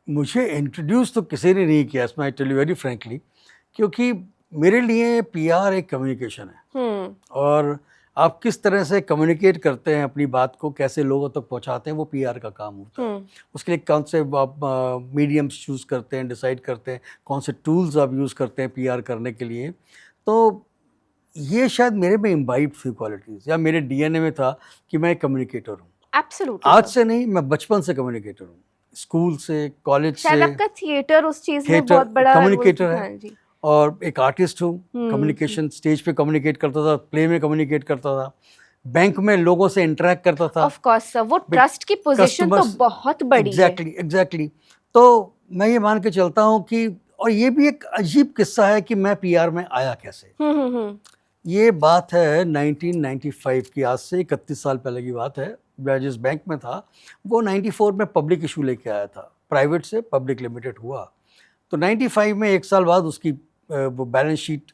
मुझे इंट्रोड्यूस तो किसी ने नहीं किया इसमें, I tell you very frankly, क्योंकि मेरे लिए PR एक कम्युनिकेशन है। और आप किस तरह से कम्युनिकेट करते हैं अपनी बात को, कैसे लोगों तक पहुंचाते हैं, वो PR का काम होता है। उसके लिए कौन से आप मीडियम्स चूज़ करते हैं, डिसाइड करते हैं, कौन से टूल्स आप यूज़ करते हैं PR करने के लिए। तो ये शायद मेरे में इम्बाइब थी क्वालिटीज़, या मेरे DNA में था कि मैं एक कम्युनिकेटर हूँ।
एब्सोल्युटली।
आज से नहीं, मैं बचपन से कम्युनिकेटर हूँ, स्कूल से, कॉलेज से।
शायद आपका थिएटर उस चीज में
थिएटर
बहुत बड़ा
कम्युनिकेटर है।
हाँ जी।
और एक आर्टिस्ट हूँ, कम्युनिकेशन, स्टेज पे कम्युनिकेट करता था, प्ले में कम्युनिकेट करता था, बैंक में लोगों से इंटरेक्ट करता था।
ऑफ कोर्स सर, वो ट्रस्ट की पोजीशन तो बहुत बड़ी है।
एग्जैक्टली। तो मैं ये मान के चलता हूँ कि, और ये भी एक अजीब किस्सा है कि मैं PR में आया कैसे। ये बात है 1995 की, आज से 31 साल पहले की बात है। मैं जिस बैंक में था वो 94 में पब्लिक इशू लेके आया था, प्राइवेट से पब्लिक लिमिटेड हुआ। तो 95 में 1 साल बाद उसकी वो बैलेंस शीट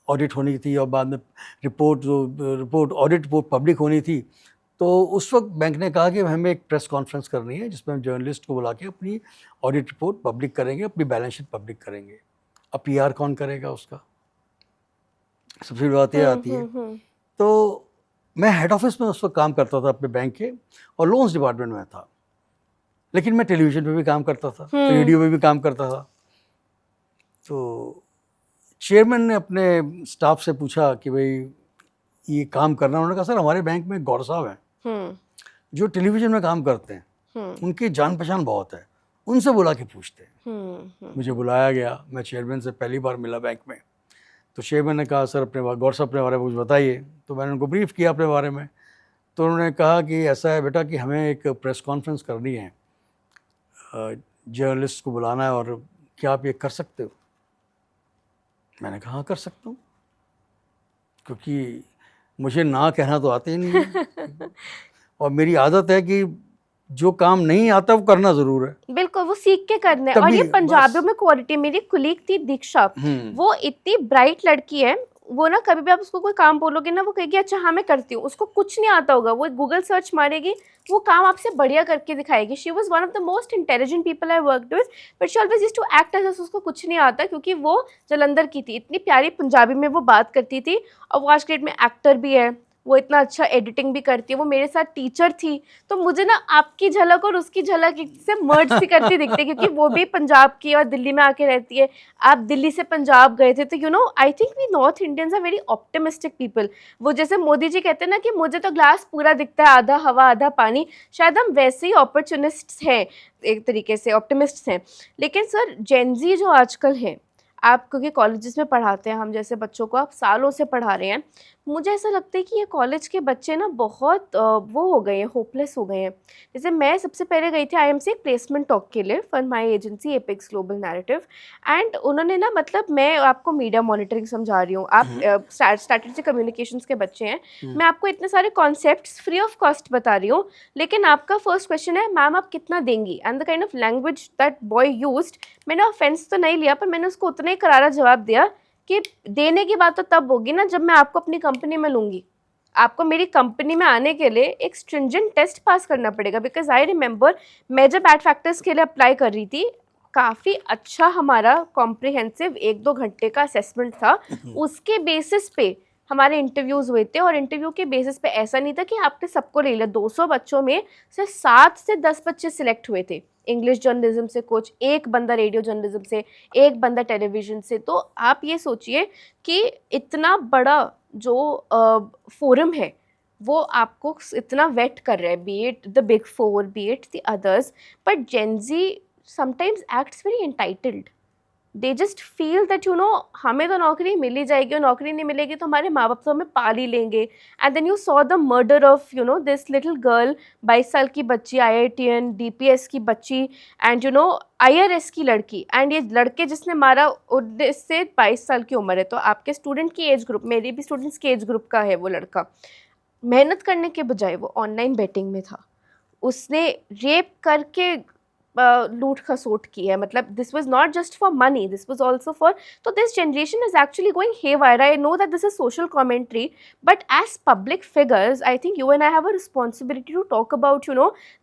ऑडिट होनी थी, और बाद में रिपोर्ट ऑडिट रिपोर्ट पब्लिक होनी थी। तो उस वक्त बैंक ने कहा कि हमें एक प्रेस कॉन्फ्रेंस करनी है जिसमें हम जर्नलिस्ट को बुला के अपनी ऑडिट रिपोर्ट पब्लिक करेंगे, अपनी बैलेंस शीट पब्लिक करेंगे। अब PR कौन करेगा उसका, सबसे बड़ी बात ये आती है। तो मैं हेड ऑफिस में उस वक्त काम करता था अपने बैंक के, और लोन्स डिपार्टमेंट में था, लेकिन मैं टेलीविज़न पे भी काम करता था, रेडियो पे भी काम करता था। तो चेयरमैन ने अपने स्टाफ से पूछा कि भाई ये काम करना, उन्होंने कहा सर हमारे बैंक में गौर साहब हैं जो टेलीविज़न में काम करते हैं, उनकी जान पहचान बहुत है, उनसे बुला के पूछते हैं। मुझे बुलाया गया, मैं चेयरमैन से पहली बार मिला बैंक में। तो चेयरमैन ने कहा सर अपने गौर साहब अपने बारे में कुछ बताइए। तो मैंने उनको ब्रीफ किया अपने बारे में। तो उन्होंने कहा कि ऐसा है बेटा कि हमें एक प्रेस कॉन्फ्रेंस करनी है, जर्नलिस्ट को बुलाना है, और क्या आप ये कर सकते हो? मैंने कहा हाँ कर सकता हूँ, क्योंकि मुझे ना कहना तो आते ही नहीं है। और मेरी आदत है कि जो काम नहीं आता वो करना जरूर है।
बिल्कुल, वो सीख के करना है। और ये पंजाबियों में क्वालिटी, मेरी कुलीग थी दीक्षा, वो इतनी ब्राइट लड़की है, वो ना कभी भी आप उसको कोई काम बोलोगे ना, वो कहेगी अच्छा हाँ मैं करती हूँ। उसको कुछ नहीं आता होगा, वो गूगल सर्च मारेगी, वो काम आपसे बढ़िया करके दिखाएगी। She was one of the most intelligent people I worked with, but she always used to act as उसको कुछ नहीं आता, क्योंकि वो जलंधर की थी। इतनी प्यारी पंजाबी में वो बात करती थी, और वो आज के डेट में एक्टर भी है, वो इतना अच्छा एडिटिंग भी करती है। वो मेरे साथ टीचर थी, तो मुझे ना आपकी झलक और उसकी झलक से मर्ज सी करती दिखती है, क्योंकि वो भी पंजाब की और दिल्ली में आके रहती है। आप दिल्ली से पंजाब गए थे, तो I think we north Indians are very optimistic people. वो जैसे मोदी जी कहते हैं ना कि मुझे तो ग्लास पूरा दिखता है, आधा हवा आधा पानी, शायद हम वैसे ही अपॉर्चुनिस्ट्स हैं, एक तरीके से ऑप्टिमिस्ट्स हैं। लेकिन सर जेन ज़ी जो आजकल है, आप क्योंकि कॉलेजेस में पढ़ाते हैं हम जैसे बच्चों को, आप सालों से पढ़ा रहे हैं, मुझे ऐसा लगता है कि ये कॉलेज के बच्चे ना बहुत वो हो गए हैं, होपलेस हो गए हैं। जैसे मैं सबसे पहले गई थी आईएमसी एक प्लेसमेंट टॉक के लिए for my agency apex Global narrative, and उन्होंने ना, मतलब मैं आपको मीडिया मॉनिटरिंग समझा रही हूँ, आप स्ट्रैटेजिक कम्युनिकेशंस के बच्चे हैं, मैं आपको इतने सारे कॉन्सेप्ट्स फ्री ऑफ कॉस्ट बता रही हूँ, लेकिन आपका फर्स्ट क्वेश्चन है मैम आप कितना देंगी, and the kind of language that boy used, मैंने ऑफेंस तो नहीं लिया पर मैंने उसको उतना ही करारा जवाब दिया कि देने की बात तो तब होगी ना जब मैं आपको अपनी कंपनी में लूँगी। आपको मेरी कंपनी में आने के लिए एक स्ट्रिंजेंट टेस्ट पास करना पड़ेगा, बिकॉज आई रिमेंबर मैं जब एड फैक्टर्स के लिए अप्लाई कर रही थी, काफ़ी अच्छा हमारा कॉम्प्रिहेंसिव 1-2 घंटे का असेसमेंट था, उसके बेसिस पे हमारे इंटरव्यूज़ हुए थे, और इंटरव्यू के बेसिस पे ऐसा नहीं था कि आपने सबको ले लिया, 200 बच्चों में से 7 से 10 बच्चे सिलेक्ट हुए थे। इंग्लिश जर्नलिज्म से कुछ, एक बंदा रेडियो जर्नलिज्म से, एक बंदा टेलीविज़न से। तो आप ये सोचिए कि इतना बड़ा जो फोरम है वो आपको इतना वेट कर रहा है, be it the big four, be it the others, but gen Z sometimes acts very entitled. They just feel that हमें तो नौकरी मिल ही जाएगी, और नौकरी नहीं मिलेगी तो हमारे माँ बाप तो हमें पाल ही लेंगे। And then you saw the murder of this little girl, 22 साल की बच्ची, IITN DPS की बच्ची, एंड IRS की लड़की, एंड ये लड़के जिसने मारा 19 से 22 साल की उम्र है, तो आपके स्टूडेंट की एज ग्रुप, मेरी भी स्टूडेंट्स की एज ग्रुप का है वो लड़का। मेहनत करने के बजाय वो ऑनलाइन बेटिंग में था, उसने रेप करके लूट खसोट की है, मतलब this was not just for money, this was also for, तो this generation is actually going haywire. I know that this is social commentary, but as public figures I think you and I have a responsibility to talk about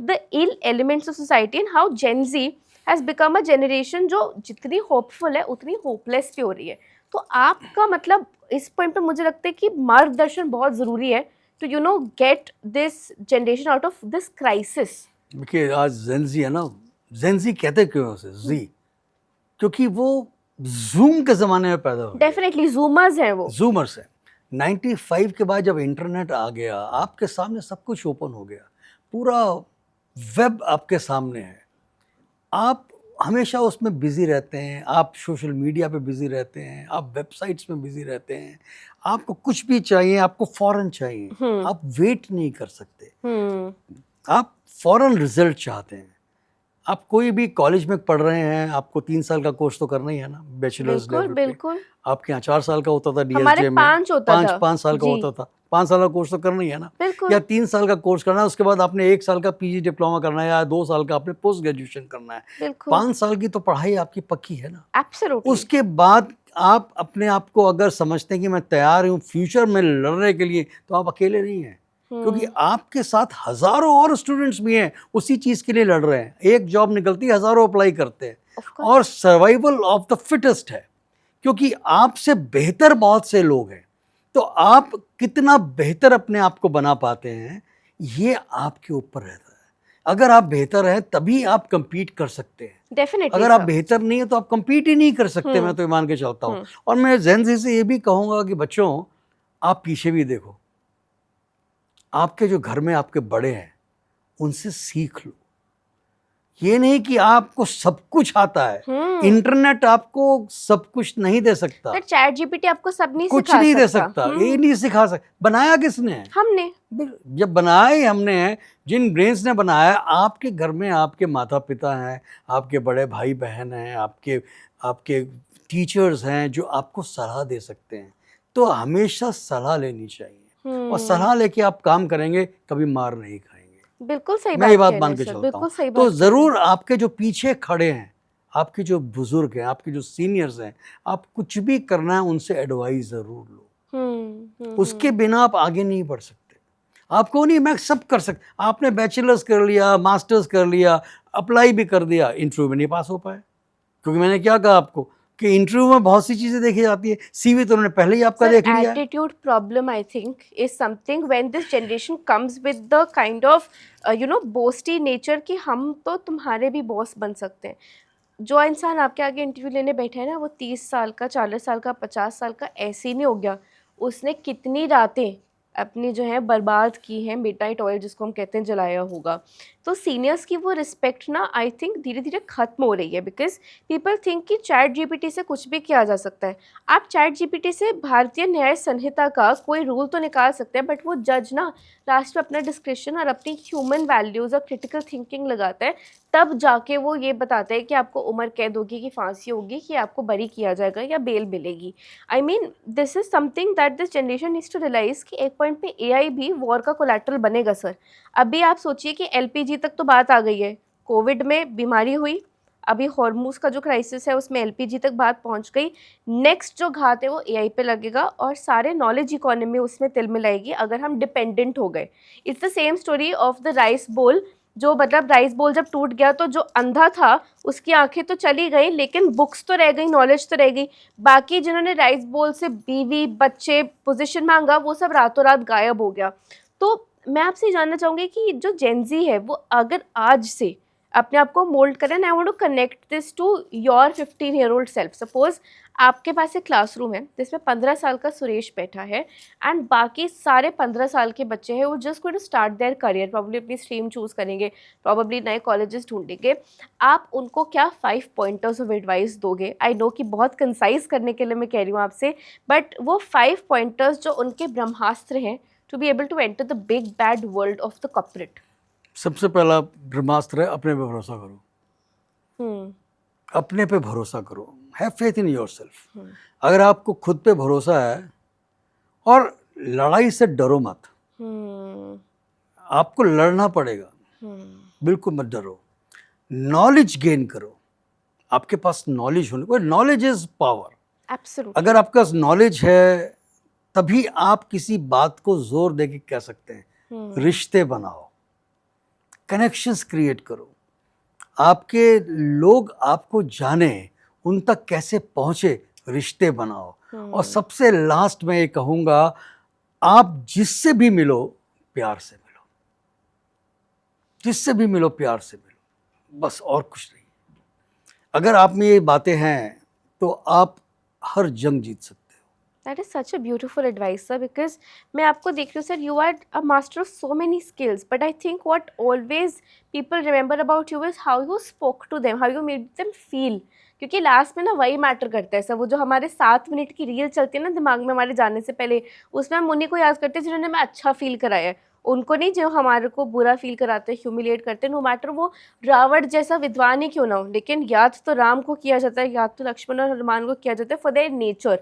the ill elements of society and how Gen Z has become a generation जो जितनी hopeful है उतनी hopeless भी हो रही है। तो आपका मतलब इस पॉइंट पर मुझे लगता है कि मार्गदर्शन बहुत ज़रूरी है to get this generation out of this crisis.
देखिए आज जेनजी है ना, जेनजी कहते क्यों हैं उसे जी, क्योंकि वो जूम के ज़माने में पैदा हुए,
डेफिनेटली जूमर्स हैं वो।
जूमर्स हैं। 95 के बाद जब इंटरनेट आ गया, आपके सामने सब कुछ ओपन हो गया, पूरा वेब आपके सामने है, आप हमेशा उसमें बिज़ी रहते हैं, आप सोशल मीडिया पे बिज़ी रहते हैं, आप वेबसाइट्स में बिज़ी रहते हैं, आपको कुछ भी चाहिए आपको फ़ौरन चाहिए, आप वेट नहीं कर सकते, आप फ़ौरन रिजल्ट चाहते हैं। आप कोई भी कॉलेज में पढ़ रहे हैं, आपको 3 साल का कोर्स तो करना ही है ना, बैचलर्स
बिल्कुल
लेवल पे।
बिल्कुल।
आपके यहाँ 4 साल का होता था
हमारे
DSJ में,
5 होता था
5 साल का
जी।
होता था, 5 साल का कोर्स तो करना ही है ना,
बिल्कुल
या 3 साल का कोर्स करना है, उसके बाद आपने 1 साल का PG डिप्लोमा करना है, या 2 साल का आपने पोस्ट ग्रेजुएशन करना है।
बिल्कुल
5 साल की तो पढ़ाई आपकी पक्की है ना।
एब्सोल्युटली।
उसके बाद आप अपने आप को अगर समझते हैं कि मैं तैयार हूँ फ्यूचर में लड़ने के लिए, तो आप अकेले नहीं हैं, क्योंकि आपके साथ हजारों और स्टूडेंट्स भी हैं उसी चीज़ के लिए लड़ रहे हैं। एक जॉब निकलती है, हजारों अप्लाई करते हैं, और सर्वाइवल ऑफ द फिटेस्ट है, क्योंकि आपसे बेहतर बहुत से लोग हैं। तो आप कितना बेहतर अपने आप को बना पाते हैं, ये आपके ऊपर रहता है। अगर आप बेहतर हैं तभी आप compete कर सकते हैं,
डेफिनेटली
अगर आप बेहतर नहीं है तो आप compete ही नहीं कर सकते। मैं तो ये मान के चलता हूँ। और मैं जेन ज़ी से ये भी कहूँगा कि बच्चों, आप पीछे भी देखो, आपके जो घर में आपके बड़े हैं उनसे सीख लो। ये नहीं कि आपको सब कुछ आता है, इंटरनेट आपको सब कुछ नहीं दे सकता,
चैट जीपीटी आपको सब नहीं
कुछ
सिखा
नहीं दे
सकता।
सकता, ये नहीं सिखा सकता। बनाया किसने है?
हमने।
जब बनाया ही हमने है, जिन ब्रेन्स ने बनाया, आपके घर में आपके माता पिता हैं, आपके बड़े भाई बहन हैं, आपके आपके टीचर्स हैं जो आपको सलाह दे सकते हैं। तो हमेशा सलाह लेनी चाहिए, और सलाह लेके आप काम करेंगे, कभी मार नहीं खाएंगे।
बिल्कुल सही
मैं ये बात
कह
मान
रहे
के
हैं सर,
चलता
बिल्कुल सही
हूँ। तो
बात कह
ज़रूर आपके जो पीछे खड़े हैं, आपके जो बुजुर्ग हैं, आपके जो सीनियर्स हैं, आप कुछ भी करना है उनसे एडवाइस ज़रूर लो। उसके बिना आप आगे नहीं बढ़ सकते। आपको नहीं, मैं सब कर सकता, आपने बैचलर्स कर लिया, मास्टर्स कर लिया, अप्लाई भी कर दिया, इंटरव्यू में नहीं पास हो पाए, क्योंकि मैंने क्या कहा आपको कि इंटरव्यू में बहुत सी चीज़ें देखी जाती है, CV तो उन्होंने पहले ही आपका देख लिया।
Attitude problem I think is something when this generation comes with the kind of boasty nature कि हम तो तुम्हारे भी बॉस बन सकते हैं। जो इंसान आपके आगे इंटरव्यू लेने बैठा है ना, वो 30 साल का, 40 साल का, 50 साल का ऐसे ही नहीं हो गया। उसने कितनी रातें अपनी जो है बर्बाद की हैं, मिडनाइट ऑयल जिसको हम कहते हैं जलाया होगा। तो सीनियर्स की वो रिस्पेक्ट ना आई थिंक धीरे धीरे खत्म हो रही है, बिकॉज पीपल थिंक कि चैट जीपीटी से कुछ भी किया जा सकता है। आप चैट जीपीटी से भारतीय न्याय संहिता का कोई रूल तो निकाल सकते हैं, बट वो जज ना लास्ट में अपना डिस्क्रिप्शन और अपनी ह्यूमन वैल्यूज़ और क्रिटिकल थिंकिंग लगाता है, तब जाके वो ये बताता है कि आपको उम्र कैद होगी, कि फांसी होगी, कि आपको बरी किया जाएगा या बेल मिलेगी। I mean this is something that this generation needs to realise कि एक पॉइंट पे एआई भी वॉर का कोलैटरल बनेगा सर। अभी आप सोचिए कि एलपीजी तक तो बात आ गई है, कोविड में बीमारी हुई, अभी हॉर्मूज का जो क्राइसिस है उसमें एलपीजी तक बात पहुंच गई। नेक्स्ट जो घात है वो एआई पे लगेगा और सारे नॉलेज इकोनॉमी उसमें तिल मिलाएगी अगर हम डिपेंडेंट हो गए। It's the same story of the rice बोल, जो मतलब राइस बोल जब टूट गया तो जो अंधा था उसकी आंखें तो चली गई, लेकिन बुक्स तो रह गई, नॉलेज तो रह गई। बाकी जिन्होंने राइस बोल से बीवी बच्चे पोजीशन मांगा वो सब रातों रात गायब हो गया। तो मैं आपसे जानना चाहूँगी कि जो जेनजी है वो अगर आज से अपने आप को मोल्ड करें, I want to connect this to your 15-year-old self. Suppose आपके पास एक क्लासरूम है जिसमें 15 साल का सुरेश बैठा है एंड बाकी सारे 15 साल के बच्चे हैं, वो just going to start their career, probably अपनी स्ट्रीम चूज करेंगे, प्रॉब्ली नए कॉलेजेस ढूंढेंगे। आप उनको क्या 5 पॉइंटर्स ऑफ एडवाइस दोगे? आई नो कि बहुत कंसाइज करने के लिए मैं कह रही हूँ आपसे, बट वो 5 पॉइंटर्स जो उनके ब्रह्मास्त्र हैं to be able to enter the big bad world of the corporate.
सबसे पहला ब्रह्मास्त्र है अपने पे भरोसा करो। अपने पे भरोसा करो, हैव फेथ इन योरसेल्फ। अगर आपको खुद पे भरोसा है, और लड़ाई से डरो मत, आपको लड़ना पड़ेगा, बिल्कुल मत डरो। नॉलेज गेन करो, आपके पास नॉलेज होने, नॉलेज इज पावर।
एब्सोल्युटली।
अगर आपके पास नॉलेज है तभी आप किसी बात को जोर दे के कह सकते हैं। रिश्ते बनाओ, कनेक्शंस क्रिएट करो, आपके लोग आपको जाने, उन तक कैसे पहुंचे, रिश्ते बनाओ। और सबसे लास्ट में ये कहूँगा, आप जिससे भी मिलो प्यार से मिलो, जिससे भी मिलो प्यार से मिलो, बस और कुछ नहीं। अगर आप में ये बातें हैं तो आप हर जंग जीत सकते हो।
That is such a beautiful advice, sir, because मैं आपको देख रही हूँ sir, you are a master of so many skills, but I think what always people remember about you is how you spoke to them, how you made them feel, क्योंकि last में ना वही matter करता है sir. वो जो हमारे 7 minute की रील चलती है ना दिमाग में हमारे जाने से पहले, उसमें हम उन्हीं को याद करते हैं जिन्होंने हमें अच्छा फील कराया है, उनको नहीं जो हमारे को बुरा फील कराते हैं, ह्यूमिलेट करते हैं। नो मैटर वो रावण जैसा विद्वान ही क्यों ना हो, लेकिन याद तो राम को किया जाता है, याद तो लक्ष्मण और हनुमान को किया जाता है for their nature.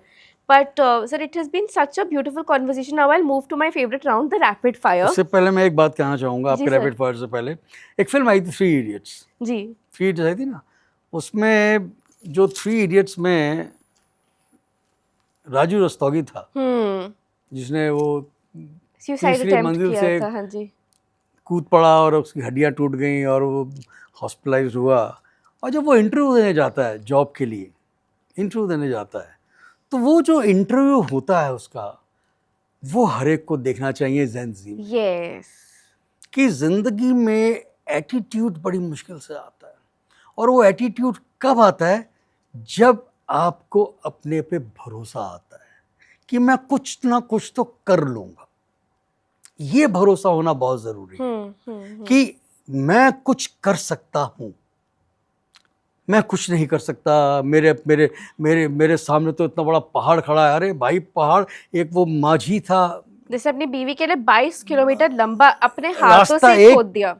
But sir, it has been such a beautiful conversation. Now I'll move to my favorite round, the rapid fire.
उससे पहले मैं एक बात कहना चाहूँगा आपके
जी,
रैपिड फायर से पहले। एक फिल्म आई थी 3 इडियट्स।
जी।
3 इडियट्स आई थी ना, उसमें जो 3 इडियट्स में राजू रस्तोगी था, जिसने वो
सुसाइड
तीसरी
अटेम्प्ट
मंजिल
किया
से
था। हाँ जी।
कूद पड़ा और उसकी हड्डियाँ टूट गईं और वो हॉस्पिटलाइज हुआ। और जब वो इंटरव्यू देने जाता है, जॉब के लिए इंटरव्यू देने जाता है, तो वो जो इंटरव्यू होता है उसका, वो हर एक को देखना चाहिए ज़िंदगी में।
यस।
कि ज़िंदगी में एटीट्यूड बड़ी मुश्किल से आता है, और वो एटीट्यूड कब आता है? जब आपको अपने पे भरोसा आता है कि मैं कुछ ना कुछ तो कर लूँगा। ये भरोसा होना बहुत ज़रूरी है कि मैं कुछ कर सकता हूँ, मैं कुछ नहीं कर सकता, मेरे मेरे मेरे मेरे सामने तो इतना बड़ा पहाड़ खड़ा है। अरे भाई, पहाड़, एक वो माझी था,
जैसे अपनी बीवी के लिए 22 किलोमीटर लंबा अपने हाथों
रास्ता
से
एक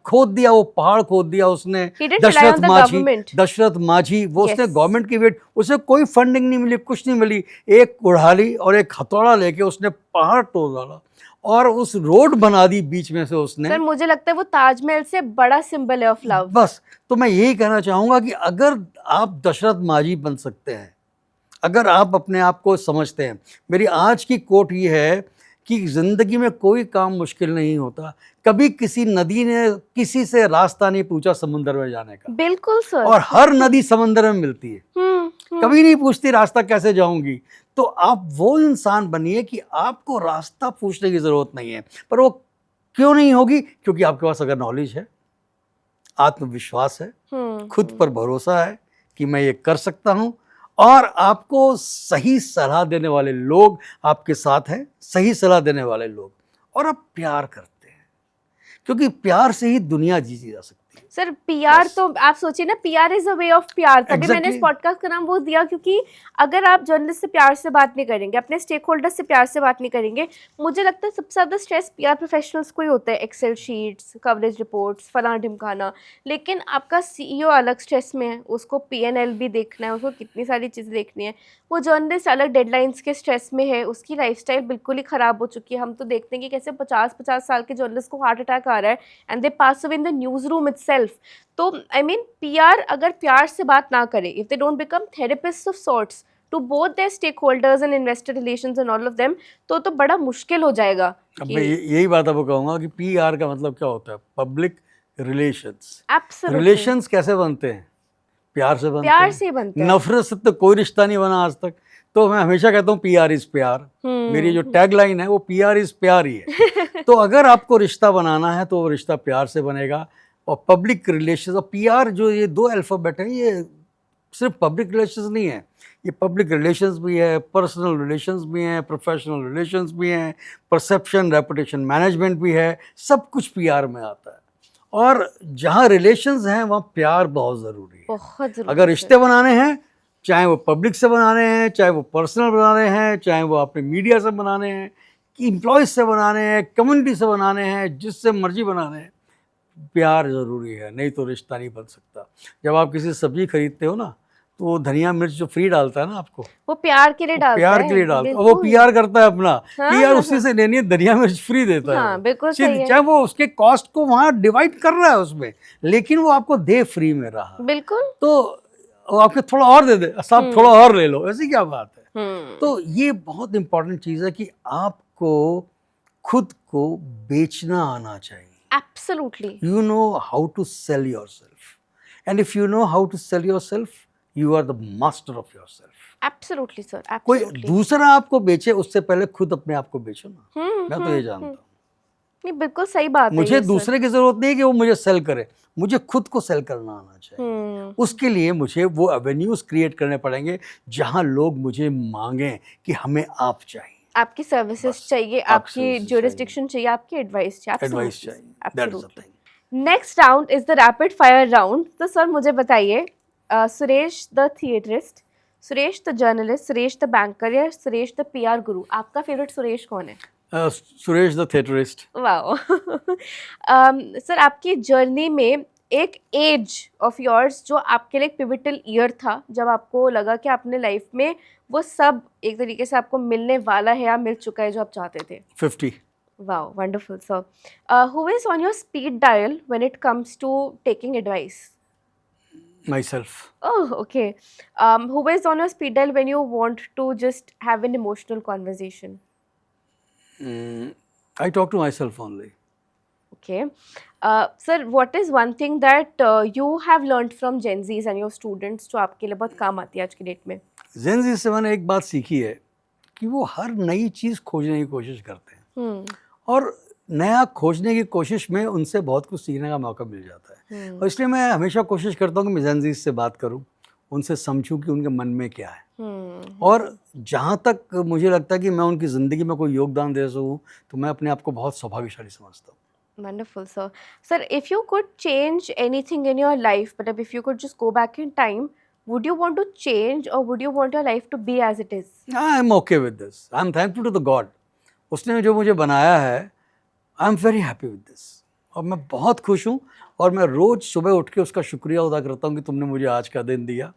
खोद दिया।
वो पहाड़ खोद दिया उसने।
He didn't rely on the government.
Dasharath माझी, वो
Yes.
उसने गवर्नमेंट की वेट, उसे कोई फंडिंग नहीं मिली, कुछ नहीं मिली। एक कुल्हाड़ी और एक हथौड़ा लेके उसने पहाड़ तोड़ डाला और उस रोड बना दी बीच में से उसने।
सर मुझे लगता है वो ताजमहल से बड़ा सिंबल है ऑफ लव।
बस, तो मैं यही कहना चाहूँगा कि अगर आप दशरथ माझी बन सकते हैं, अगर आप अपने आप को समझते हैं, मेरी आज की कोट ये है कि ज़िंदगी में कोई काम मुश्किल नहीं होता। कभी किसी नदी ने किसी से रास्ता नहीं पूछा समुद्र में जाने का।
बिल्कुल सर।
और हर नदी समंदर में मिलती है, कभी नहीं पूछती रास्ता कैसे जाऊंगी। तो आप वो इंसान बनिए कि आपको रास्ता पूछने की ज़रूरत नहीं है। पर वो क्यों नहीं होगी? क्योंकि आपके पास अगर नॉलेज है, आत्मविश्वास है, खुद पर भरोसा है कि मैं ये कर सकता हूँ, और आपको सही सलाह देने वाले लोग आपके साथ हैं, सही सलाह देने वाले लोग, और आप प्यार करते हैं। क्योंकि प्यार से ही दुनिया जीती जा सकती है।
सर पीआर
बस।
तो आप सोचिए ना, PR is a way of प्यार, तभी मैंने इस
Exactly.
पॉडकास्ट का नाम वो दिया, क्योंकि अगर आप जर्नलिस्ट से प्यार से बात नहीं करेंगे, अपने स्टेक होल्डर से प्यार से बात नहीं करेंगे, मुझे लगता है सबसे ज़्यादा स्ट्रेस पीआर प्रोफेशनल्स को ही होता है, एक्सेल शीट्स, कवरेज रिपोर्ट्स, फलाना ढिमकाना। लेकिन आपका सीईओ अलग स्ट्रेस में है, उसको पीएनएल भी देखना है, उसको कितनी सारी चीज़ें देखनी है। वो जर्नलिस्ट अलग डेडलाइंस के स्ट्रेस में है, उसकी लाइफस्टाइल बिल्कुल ही ख़राब हो चुकी है। हम तो देखते हैं कि कैसे 50-50 साल के जर्नलिस्ट को हार्ट अटैक आ रहा है and they pass away in the news room itself. तो आई मीन पीआर अगर प्यार से बात ना करे, if they don't become therapist of sorts to both their stakeholders and investor relations and all of them, तो बड़ा मुश्किल हो जाएगा।
अब मैं यही बात आपको कहूँगा कि पीआर का मतलब क्या होता है, पब्लिक रिलेशंस।
एब्सोल्युटली
रिलेशंस कैसे बनते हैं? प्यार से बनते
प्यार
हैं।
से ही बनते हैं।
नफरत से तो कोई रिश्ता नहीं बना आज तक। तो मैं हमेशा कहता हूँ पीआर इज प्यार। मेरी जो टैगलाइन है वो पीआर इज प्यार ही है। तो अगर आपको रिश्ता बनाना है तो वो रिश्ता प्यार से बनेगा। और पब्लिक रिलेशंस और पीआर जो ये दो अल्फ़ाबेट हैं, ये सिर्फ पब्लिक रिलेशंस नहीं है, ये पब्लिक रिलेशंस भी है, पर्सनल रिलेशंस भी हैं, प्रोफेशनल रिलेशंस भी हैं, परसेप्शन रेपुटेशन मैनेजमेंट भी है, सब कुछ पीआर में आता है। और जहाँ रिलेशंस हैं वहाँ प्यार बहुत ज़रूरी है।
बहुत जरूरी
अगर रिश्ते बनाने हैं, चाहे वो पब्लिक से बनाने हैं, चाहे वो पर्सनल बनाने हैं, चाहे वो अपने मीडिया से बनाने हैं, कि एम्प्लॉयज़ से बनाने हैं, कम्युनिटी से बनाने हैं, जिससे मर्जी बनाने हैं, प्यार ज़रूरी है, नहीं तो रिश्ता नहीं बन सकता। जब आप किसी सब्जी खरीदते हो ना, तो वो धनिया मिर्च जो फ्री डालता है ना आपको,
वो प्यार के लिए डालता
प्यार
है,
के लिए डालता है। वो
बिल्कुल।
पीआर करता है अपना
हाँ,
कि यार
हाँ,
उसी से लेनी है, धनिया मिर्च फ्री देता है
हाँ,
वो।
बिल्कुल सही है।
चाहे वो उसके कॉस्ट को वहाँ डिवाइड कर रहा है उसमें, लेकिन वो आपको दे फ्री में रहा,
बिल्कुल।
तो वो आपके थोड़ा और दे दे, साहब थोड़ा और ले लो, ऐसी क्या बात है। तो ये बहुत इंपॉर्टेंट चीज़ है कि आपको खुद को बेचना आना चाहिए।
Absolutely.
You know how to sell yourself, and if you know how to sell yourself, you are the master of yourself.
Absolutely, sir.
कोई
Absolutely.
दूसरा आपको बेचे उससे पहले खुद अपने आप को बेचो ना। मैं तो ये जानता हूँ।
नहीं, बिल्कुल सही बात है
मुझे
ये, सर।
दूसरे की जरूरत नहीं है कि वो मुझे सेल करे, मुझे खुद को सेल करना आना चाहिए। उसके लिए मुझे वो एवेन्यूज क्रिएट करने पड़ेंगे जहाँ लोग मुझे मांगें कि हमें आप चाहिए,
आपकी सर्विसेज चाहिए, आपकी
services
ज्यूरिसडिक्शन चाहिए, आपकी एडवाइस चाहिए।
एडवाइस चाहिए। That is the thing.
Next round is the rapid fire round. तो सर मुझे बताइए, Suresh the theatrist, Suresh the journalist, Suresh the banker या सुरेश द पीआर गुरु, आपका फेवरेट सुरेश कौन है?
Suresh the theatrist.
Wow. Sir आपकी जर्नी में एक एज ऑफ योर्स जो आपके लिए एक पिविटल ईयर था, जब आपको लगा कि अपने लाइफ में वो सब एक तरीके से आपको मिलने वाला है या मिल चुका है जो आप चाहते थे?
50.
Wow, wonderful, sir. Who is on your speed dial when it comes to taking advice?
Myself.
Oh, okay. Who is on your speed dial when you want to just have an emotional conversation?
I talk to myself only.
Okay. Sir, what is one thing that you have learned from Gen Zs and your students जो आपके लिए बहुत काम आती है आज की date में?
Gen Z से मैंने एक बात सीखी है कि वो हर नई चीज़ खोजने की कोशिश करते हैं, और नया खोजने की कोशिश में उनसे बहुत कुछ सीखने का मौका मिल जाता है। और इसलिए मैं हमेशा कोशिश करता हूँ कि मैं Gen Z से बात करूँ, उनसे समझूं कि उनके मन में क्या है, और जहाँ तक मुझे लगता है कि मैं उनकी ज़िंदगी में कोई योगदान दे सकूँ, तो मैं अपने आप को बहुत सौभाग्यशाली समझता हूँ।
Wonderful, sir. Sir, if you could change anything in your life, but if you could just go back in time, would you want to change or would you want your life to be as it is?
I am okay with this. I am thankful to the God. उसने जो मुझे बनाया है, I am very happy with this. और मैं बहुत खुश हूँ, और मैं रोज़ सुबह उठ के उसका शुक्रिया अदा करता हूँ कि तुमने मुझे आज का दिन दिया,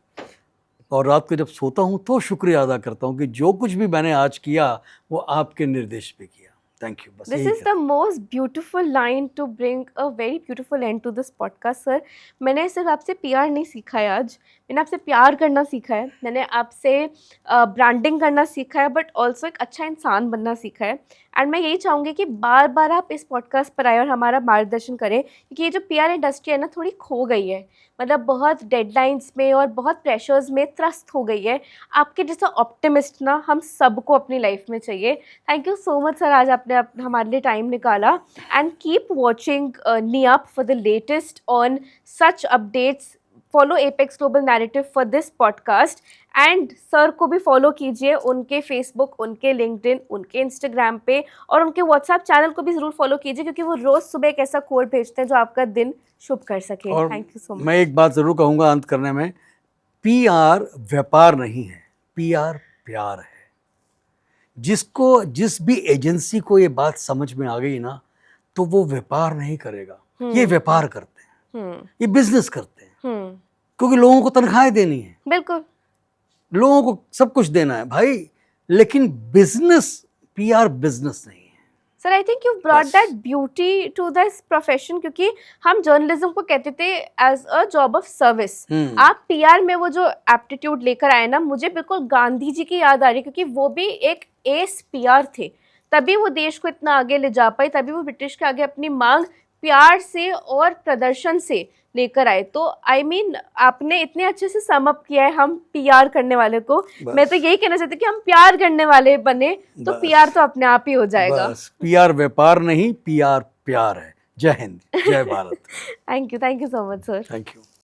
और रात को जब सोता हूँ तो शुक्रिया अदा करता हूँ कि जो कुछ भी मैंने आज किया वो आपके निर्देश पे किया। Thank you. बस
This is the most beautiful line to bring a very beautiful end to this podcast, sir. मैंने सिर्फ आपसे प्यार नहीं सीखा है आज, मैंने आपसे प्यार करना सीखा है, मैंने आपसे ब्रांडिंग करना सीखा है, बट ऑल्सो एक अच्छा इंसान बनना सीखा है। एंड मैं यही चाहूँगी कि बार बार आप इस पॉडकास्ट पर आए और हमारा मार्गदर्शन करें, क्योंकि ये जो पीआर इंडस्ट्री है ना, थोड़ी खो गई है, मतलब बहुत डेडलाइंस में और बहुत प्रेशर्स में त्रस्त हो गई है। आपके जैसा ऑप्टिमिस्ट ना हम सबको अपनी लाइफ में चाहिए। Thank you so much sir, आज आपने हमारे लिए टाइम निकाला। एंड कीप वॉचिंग नियाप for the latest on such updates follow Apex Global Narrative for this podcast and sir को भी फॉलो कीजिए उनके फेसबुक, उनके लिंक्डइन, उनके इंस्टाग्राम पे और उनके व्हाट्सएप चैनल को भी ज़रूर फॉलो कीजिए क्योंकि वो रोज़ सुबह एक ऐसा कोड भेजते हैं जो आपका दिन शुभ कर सके।
और
थैंक यू सो मच।
मैं एक बात ज़रूर कहूँगा अंत करने में, PR व्यापार नहीं है, PR प्यार है। जिस भी एजेंसी को ये बात समझ में आ गई ना, तो वो व्यापार नहीं करेगा, ये व्यापार करते हैं, ये बिजनेस करते हैं, क्योंकि लोगों को तनख्वाहें देनी है,
बिल्कुल
लोगों को सब कुछ देना है भाई, लेकिन बिजनेस, PR बिजनेस नहीं है।
Sir I think you brought that beauty to this profession क्योंकि हम जर्नलिज्म को कहते थे as a job of service. आप PR में वो जो एप्टीट्यूड लेकर आए ना, मुझे बिल्कुल गांधी जी की याद आ रही क्योंकि वो भी एक एस PR थे, तभी वो देश को इतना आगे ले जा पाए, तभी वो ब्रिटिश के आगे अपनी मांग प्यार से और प्रदर्शन से लेकर आए। तो आई मीन आपने इतने अच्छे से सम अप किया है हम PR करने वाले को। मैं तो यही कहना चाहती हूँ कि हम प्यार करने वाले बने तो PR तो अपने आप ही हो जाएगा।
बस PR व्यापार नहीं, PR प्यार है। जय हिंद, जय Bharat.
Thank you so much sir.
Thank you.